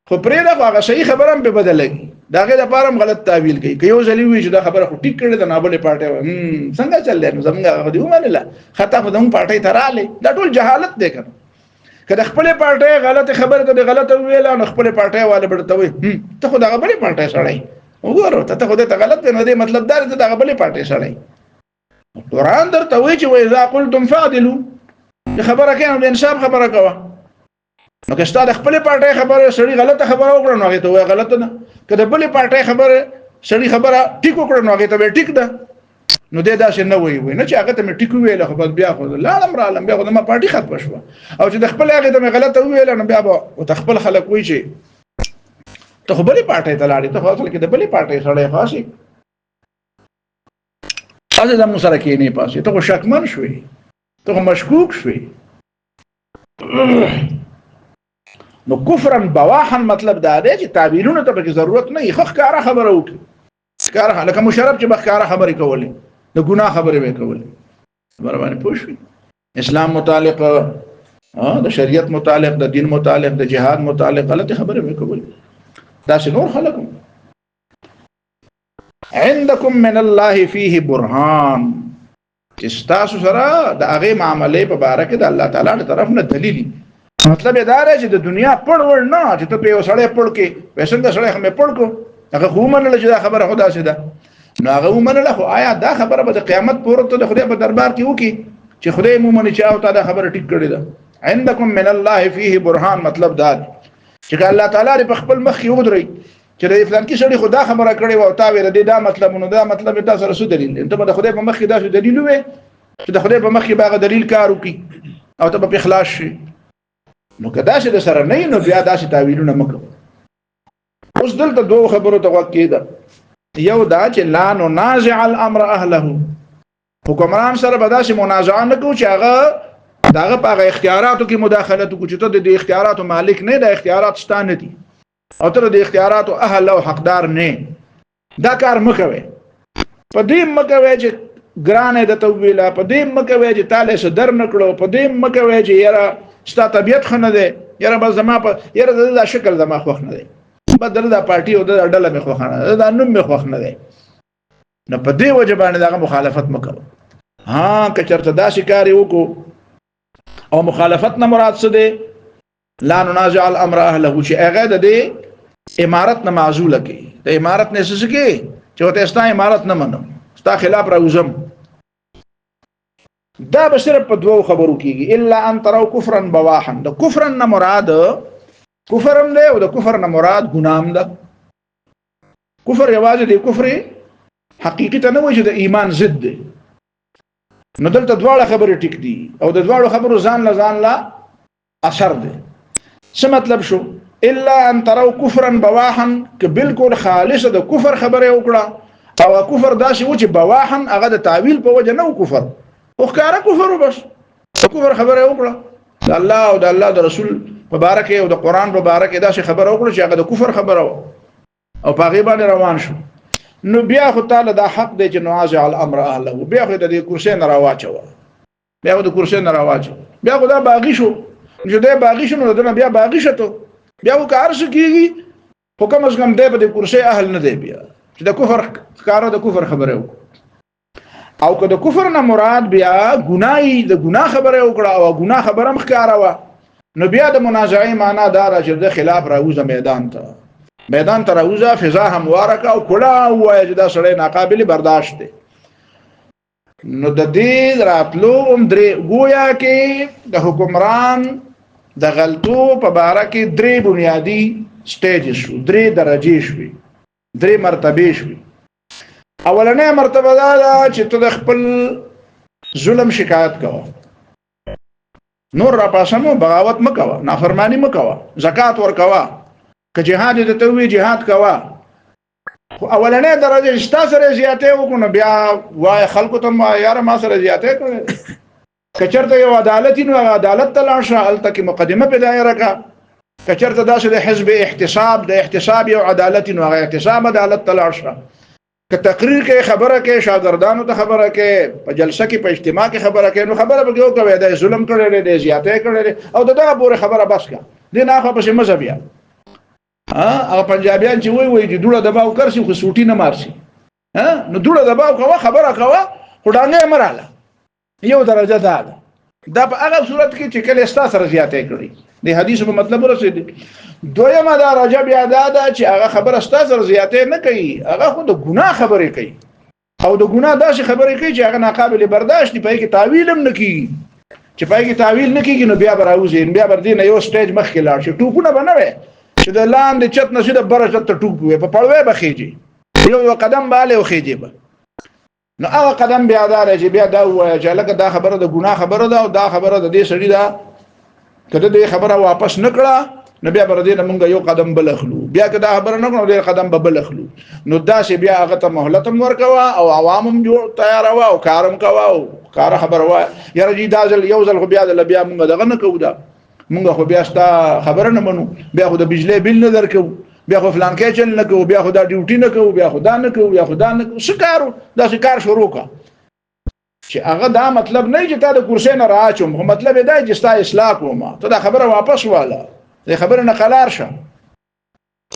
خو پرې دا هغه صحیح خبره هم به بدلږي داغه د پارم غلط تعویل کوي که یو ځلی وی چې دا خبره خو ټیک کړي د نابلې پارټي څنګه چلې نو زمونږ غدي ومنه لا خطا په دغه پارټي تراله دا ټول جهالت دی کنه کله خپل پارټي غلطه خبره ته غلطه ویل نو خپل پارټي والے برته وي ته خو دغه بلې پارټي سړی وګوره ته خو ته غلط نه دی مطلب دا ته دغه بلې پارټي سړی قرآن درته وی چې واذا قلتم فاعدلوا خبره کینو د انصاف خبره کوه نو که ستاسو خپل پارټي خبره سړی غلطه خبره وکړه نو هغه ته وای غلطه نه کله بلې پارټي خبره سړی خبره ټیک وکړه نو هغه ته ټیک ده نو دې دا څه نه وی نه چې هغه ته ټیک ویل خو بیا خو لاړم را لم بیا خو ما پارټي ختم شو او چې د خپل هغه ته غلطه ویل نو بیا او خپل خلک وی چې ته خو بلې پارټي ته لاړې ته خو اصل کې د بلې پارټي سره خاصي اځه د مسره کې نه پاسې ته خو شکمن شوې ته خو مشکوک شوې نو کفرا بواحا مطلب دا دی چې تعبیرونه ته به ضرورت نه یې ښکارا خبره وکړي ښکارا لکه مشرب چې بخکارا خبرې کولې د ګناه خبرې به کولې خبره باندې پوه شئ اسلام متعلق د شریعت متعلق د دین متعلق د جهاد متعلق غلط خبره وکول دا نور خلق عندكم من الله فيه برهان چې تاسو سره د هغه معاملې په باره کې د الله تعالی تر طرف نه دلیل مطلب دا دی چې د دنیا پړ ور نه چې ته په وسړې پړ کې وسنګ سړې هم پړ کو هغه خو منل چې دا خبره خدا سي ده نو هغه منل خو آیا دا خبره به د قیامت پورې ته د خدای په دربار کې وکي چې خدای مومن چې او تا دا خبره ټیک کړی ده عندكم من الله فيه برهان مطلب دا چې الله تعالی په خپل مخ کې ودري چې د فلان کې سړي خدا خبره کړې و او تا ویل دا مطلب نو دا مطلب تاسو سره څه دلیل انت به د خدای په مخ کې دا څه دلیل وې چې د خدای په مخ کې باغ دلیل کار وکي او ته په اخلاص شي نو کدا چې د سره نه نو بیا داسې تعویلونه مکو اوس دلته دوه خبرو ته وکیده یو دا چې لا ننازع الامر اهله حکمران سره به داسې منازعه نه کوو چې هغه داغه په اختیاراتو کې مداخلت وکړي چې ته د اختیاراتو مالک نه د اختیارات ستانه دي او تر د اختیاراتو اهل او حقدار نه دا کار مکوي په دې مکوي چې ګرانه د تویلا په دې مکوي چې تعالی سره در نکړو په دې مکوي چې یاره ستا طبيعت خنه ده یاره بس زما په یاره د شکل زما خوښ نه ده بدل دا پارټي او د ډله مخ خوښ نه ده دا نوم مخ خوښ نه ده نو په دې وجه باندې دا مخالفت مکو ها که چرته دا شکاري وکړو او مخالفت نه مراد څه ده لا ننازع الامر اهله چې هغه د امارت نه معزوله کی د امارت نه څه کی چې وته استا امارت نه منو استا خلاف راوزم دا به صرف په دوه خبرو کیږي الا ان تروا كفرا بواحا د کفر نه مراد کفرم ده او د کفر نه مراد ګنام ده کفر یوازې د کفر حقیقت نه وجه د ایمان ضد ده نو دلته دواړه خبرې ټیک دي او د دواړو خبرو ځان لا اثر ده څه مطلب شو الا ان تروا كفرا بواحا ک بالکل خالص د کفر خبره وکړه او کفر داسې و چې بواحا هغه د تعویل په وجه نه کفر او ښکارا کفر وبس کفر خبره وکړه د الله او د الله د رسول مبارک او د قران مبارک داسې خبره وکړه چې هغه د کفر خبره او په هغه باندې روان شو نو بیا خو تعالی دا حق دی چې نوازع الامر اهله بیا خو د کرسي نه راواچو بیا خو د کرسي نه راواچو بیا خو دا باغی شو چې دا باغی شو نو دا بیا باغی شته بیا و کار څه کیږي حکم از کوم دی په د کرسي اهل نه دی بیا چې د کفر کارو د کفر خبره وکړه او که د کفر نه مراد بیا ګناي د ګناه خبره وکړه او ګناه خبره مخکاره و نو بیا د منازعه معنا دا چې د خلاف راوځه میدان ته راوځه فضا همواره کا او کړه وایي چې دا سړی ناقابل برداشت دی نو د دې راتلو درې گویا کې د حکمران د غلطو په باره کې درې بنیادی سټیج شو درې درجه شوي درې مرتبه شوي اولنې مرتبه دا چې ته د خپل ظلم شکایت کوه نور را پاسمو بغاوت مکوه نافرمانی مکوه زکات ورکوه که جهاد د توي جهاد کوه اولنې درجه شتا سره زیاته وکړو بیا وای خلکو ته یار ما سره زیاته کړي کچرته یو عدالت نو عدالت تلاشه الته مقدمه بدايه کا کچرته داسې د حزب احتساب د احتساب یو عدالت نو احتساب عدالت تلاشه که تقریر کې خبره کې شاګردانو ته خبره کې په جلسه کې په اجتماع کې خبره کې نو خبره به یو کوي د ظلم کړي د زیاته کړي او دغه پورې خبره بس کا دین هغه په مذهبیا هغه پنجابیان چې وای چې دوړه دباو کرسي خو سوټي نه مارسي نو دوړه دباو کوه خبره کوه خدانګه مراله یو درجه ده دا په هغه صورت کې چې کله استا سره زیاته کړي د حدیث په مطلب ورسېدي دویمه درجه بیا ده چې هغه خبره استا سره زیاته نه کوي هغه خو د ګناه خبرې کوي او د ګناه داسې خبرې کوي چې هغه ناقابل برداشت دی پای کې تعویل هم نه کوي چې پای کې تعویل نه کیږي نو بیا براوځي بیا بر دې نه یو سټیج مخ کې لاړ شي ټوپونه بنوي چې د لاندې چت نشي د بره چت ټوپ وي په پړوي بخېږي یو قدم باله وخېږي نو هغه قدم بیا دار چې بیا دا وایي چې لکه دا خبره د ګناه خبره ده او دا خبره د دې سړي ده کله دې خبره واپس نکړه نو بیا بر دې مونږ یو قدم بلخلو بیا که دا خبره نکړو دې قدم بلخلو نو دا چې بیا هغه ته مهلت ورکوا او عوامم جوړ تیار او کارم کوا او کار خبره وای یاره دې دازل یو ځل خو بیا مونږ دغه نه کوو دا مونږ خو بیا ستا خبره نه منو بیا خو د بجلی بل نه درکو بیا خو فلان کې چل نه کوو بیا خو دا ډیوټي نه کوو بیا خو دا نه کوو بیا خو دا نه کوو شکارو دا شکار شروع کا چې چې هغه دا مطلب نه چې تا د کرسي نه راچوم، خو مطلب دا چې ستا اصلاح کوم، ته دا خبره واپس واله، دا خبره نه قلار شه.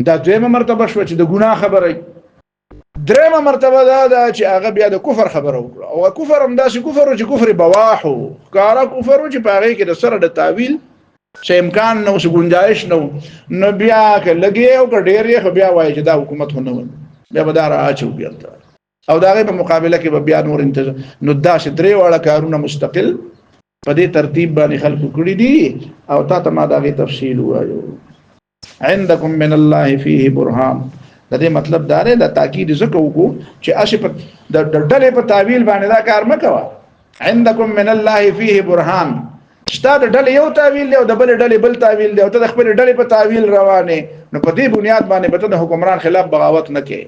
دا دویمه مرتبه شو چې د ګناه خبره. درېمه مرتبه دا ده چې هغه بیا د کفر خبره وکړه، او کفر هم داسې کفر چې کفر بواح و، ښکاره کفر چې په هغې کې د سره د تعویل څه امکان نه و، څه گنجایش نه و. نو بیا که لږې او که ډېر یې، خو بیا وایي چې دا حکومت خو نه و، بیا به دا رااچو بیرته، او د هغې په مقابله کې به بیا نور انتظار. نو داسې درې واړه کارونه مستقل په دې ترتیب باندې خلکو کړي دي، او تا ته ما د هغې تفصیل ووایو. عندکم من الله فیه برهان. د دې مطلب دا دی، د تاکید ځکه وکړو چې اسې د ډلې په تعویل باندې دا کار مه کوه. عندکم من الله فیه برهان، ستا د ډلې یو تعویل دی او د بلې ډلې بل تعویل دی، او ته د خپلې ډلې په تعویل روانې، نو په دې بنیاد باندې به ته د حکمران خلاف بغاوت نه کوې.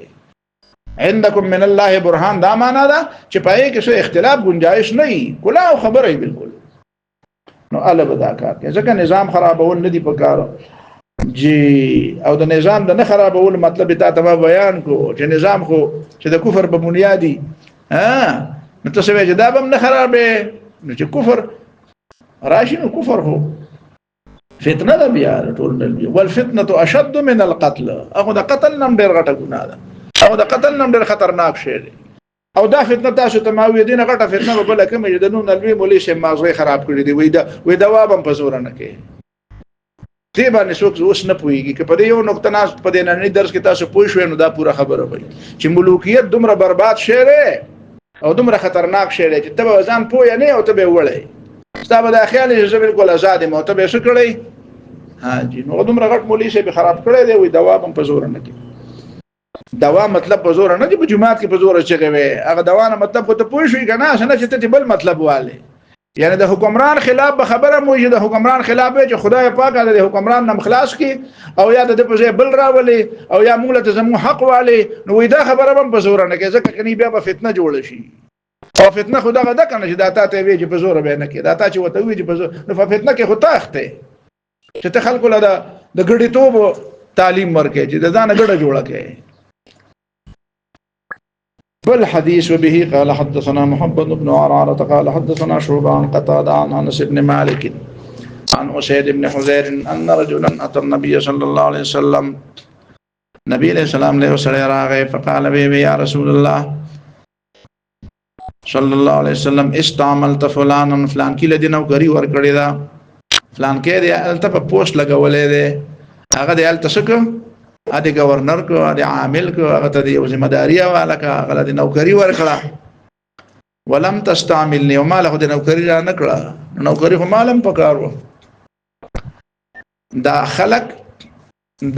عندکم من الله برهان دا معنا ده چې په هغې کې څه اختلاف گنجایش نه وي، کلاو خبره وي بالکل. نو اله به دا کار کوي، ځکه نظام خرابول نه دي په کار جی. او د نظام د نه خرابول مطلب تا ته بیان کو چې نظام خو چې د کفر په بنیادی نو ته څه وایې چې دا به هم نه خرابې، نو چې کفر راشي نو کفر هو فتنه ده بیا ټول ډل. والفتنه اشد من القتل، هغه د قتل نم ډېر غټه ګناه ده، او د قتل نم ډېر خطرناک شی دی. او دا فتنه تاسو ته ما وې دینه غټه فتنه به بله کومه د نون الوی مولوي شه مازغه خراب کړی دی، وې دا وابم په زور نه کوي. دې باندې څوک اوس نه پوهېږي که په دې یو نقطه ناست په دې ننني درس کې تاسو پوه شوئ، نو دا پوره خبره وایي چې ملوکیت دومره برباد شی دی او دومره خطرناک شی دی چې ته به ځان پوه نه او ته به وړی، ستا به دا خیال چې زه بالکل ازاد یم، او ته به یې څه کړی جی. نو دومره غټ مولوي صاحب خراب کړی دی، وایي دوا به هم په زوره نه کوي. دوا مطلب په زوره نه چې په جومات کې په زوره چغې وې، هغه دوا نه مطلب خو ته پوه شوې که نه، څه نه چې ته بل مطلب والې. یعنی د حکمران خلاف به خبره مو چې د حکمران خلاف چې خدای پاک د حکمران نه خلاص کی، او یا د په ځای بل راولي، او یا موږ ته زمو حق والي، نو وې دا خبره هم په زور نه کې، ځکه کني بیا به فتنه جوړ شي. او فتنه خدا غدا کنه چې داتا ته وی چې په زور به نه کې، داتا چې وته وی چې په زور، نو په فتنه کې خو تاخته چې ته خلکو له د ګډي توب تعلیم ورکې چې د ځان ګډه جوړه کې. بالحديث وبه قال حدثنا محمد بن عرارة قال حدثنا شعبة عن قتادة عن أنس بن مالك عن أسيد بن حذير أن رجلا أتى النبي صلى الله عليه وسلم، نبي عليه السلام له سره راغی، فقال به يا رسول الله صلى الله عليه وسلم استعملت فلانا، فلان کی لدی نوکری ور کړی دا، فلان کې دی الته په پوسټ لګولې دی، هغه دی الته څه ا دې گورنر کو ا دې عامل کو هغه ته یو ذمہ داری والا کا هغه دې نوکری ورکړه. ولم تستعملني، وما له دې نوکری را نکړه، نوکری خو مالم پکارو. دا خلق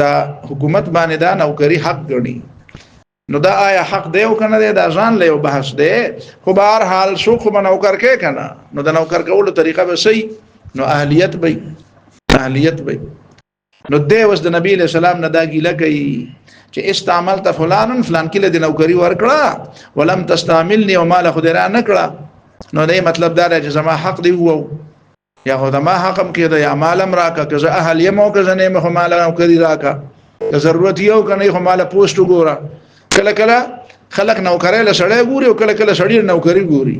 دا حکومت باندې دا نوکری حق ګڼي، نو دا آیا حق دی او کنه دی، دا ځان له یو بحث دی. خو به هر حال څوک خو نوکر کې کنه، نو د نوکر کولو طریقه به صحیح، نو اهلیت به نو دی اوس د نبی له سلام نه دا ګیله کوي چې استعملت فلان، فلان کې له نوکری ورکړه، ولم تستعملني وما له خدای را نکړه. نو دا مطلب دا چې زما حق دی وو، یا خو ما حقم کې دا یا مالم راکا، که زه اهل یم او که زه نه مخ مال نوکری راکا، که ضرورت یو کنه خو مال پوسټ وګوره. کله کله خلک نوکری له سړی ګوري او کله کله سړی نوکری ګوري.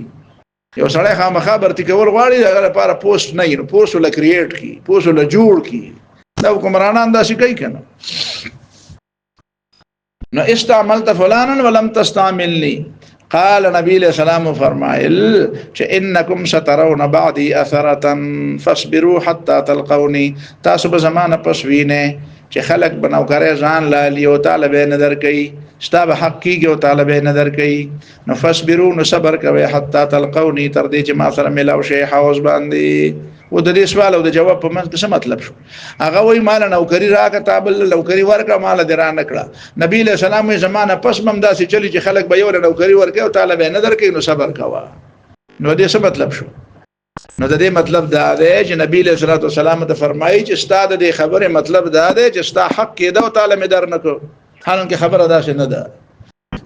یو سړی خامخا برتی کول غواړي، هغه لپاره پوسټ نه وي، پوسټ له کریټ کی، پوسټ له جوړ کی، دا حکمرانان داسې کوي کنه. نو استعملت فلانا ولم تستعملني. قال نبی علیہ السلام فرمایل چې انکم سترون بعدی اثرة فاصبروا حتى تلقوني، تاسو به زمانه پس وینه چې خلق بنوکره ځان لالی او طالب نظر کوي، ستا به حق کیږي او طالب نظر کوي. نو فاصبروا، نو صبر کوي، حتى تلقوني، تر دې چې ما سره ملاو شي حوض باندې. و د دې سوال او د جواب په منځ کې څه مطلب شو؟ هغه وایي مال نوکری راکړه، تابل نوکری ورکړه، مال دې را نکړه. نبی له سلام یې زمانه پس مم داسې چلی چې خلک به یو نوکری ورکړي او طالب نه درکړي، نو صبر کوه. نو دې څه مطلب شو؟ نو د دې مطلب دا دی چې نبی له صلوات والسلام ته فرمایي چې ستا د دې خبره مطلب دا دی چې ستا حق کېده او طالب در نکړو، حالانکه خبره داسې نه ده.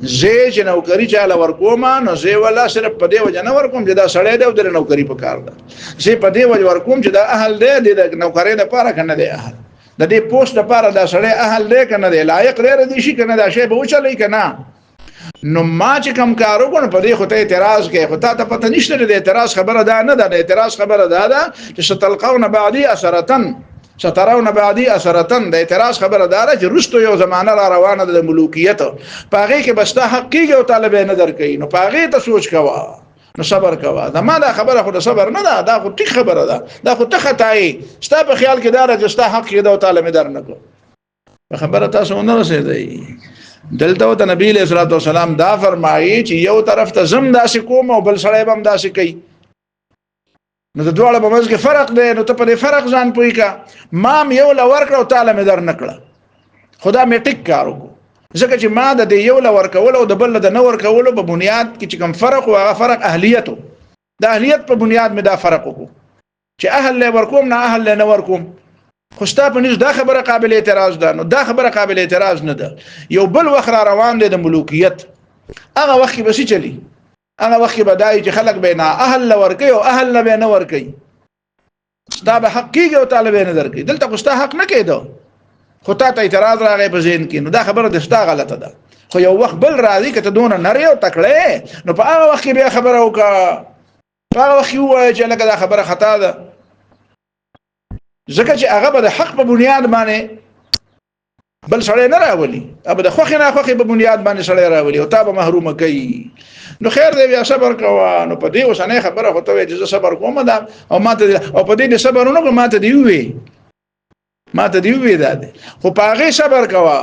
زه چې نوکری چاله ورکوم، نو زه ولا صرف په دې وجه نه ورکوم چې دا سړی دی او د نوکری په کار ده، زه په دې وجه ورکوم چې دا اهل دی د نوکری لپاره کنه دی اهل، د دې پوسټ لپاره دا سړی اهل دی کنه دی، لایق دی ردی شي کنه دا شی به وچلی کنه. نو ما چې کوم کارو کوم په دې خو ته اعتراض کوي خو ته پته نشته د اعتراض خبره ده نه ده د اعتراض خبره ده چې ستلقون بعدي اثرتن سترون بعدي اثرتن د اعتراض خبره ده چې رستو یو زمانه را روانه د ملوکیت پاغه کې بستا حق کیږي او طالب نه درکې نو پاغه ته سوچ کوا نو صبر کوا دا ما دا خبره خو د صبر نه ده دا خو ټیک خبره ده دا خو ته خدای ستا په خیال کې دا چې ستا حق کې دا او طالب در نه کو خبره تاسو نه رسیدای دلته د نبی له صلوات والسلام دا فرمایي چې یو طرف ته زم داسې کوم او بل سړی هم داسې کوي نو د دواړو په منځ کې فرق دی نو ته په دې فرق ځان پوي کا ما یو لور کړو تعالی مې در نکړه خدا مې ټیک کارو ځکه چې ما د یو لور کول او د بل د نور کول په بنیاد کې چې کوم فرق او هغه فرق اهلیت د اهلیت په بنیاد مې دا فرق وکړو چې اهل له ورکوم نه اهل له نور کوم خو ستا په نس دا خبره قابل اعتراض ده نو دا خبره قابل اعتراض نه ده یو بل وخت را روان دي د ملوکیت هغه وخت به چلی هغه وخت به دای چې خلق بینا اهل لور کوي او اهل نه نه ور کوي ستا به حق کیږي او طالب نه در کوي دلته خو ستا حق نه کېدو خو ته اعتراض راغی په ذهن کې نو دا خبره د ستا غلطه ده خو یو وخت بل راځي کته دون نری او تکړه نو په هغه وخت به خبره وکړه په هغه وخت وایي چې لکه دا خبره خطا ده ځکه چې هغه به د حق په بنیاد باندې بل سړی نه راولي ابه د خوخه نه خوخه په بنیاد باندې سړی راولي او تا به محروم کوي نو خیر دی بیا صبر کوه نو په دې وسنه خبره هوته وي چې صبر کوم دا او ماته او په دې صبرونه کوم ماته دی وی دا خو په هغه صبر کوه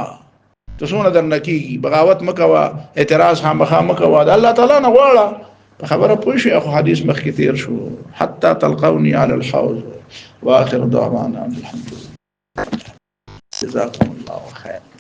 تاسو در نکی بغاوت مکوا اعتراض هم مکوا الله تعالی نه غواړه خبره پوه شي خو حدیث مخکې تیر شو حتا تلقوني على الحوض واخر دعوانا الحمد لله جزاكم الله خير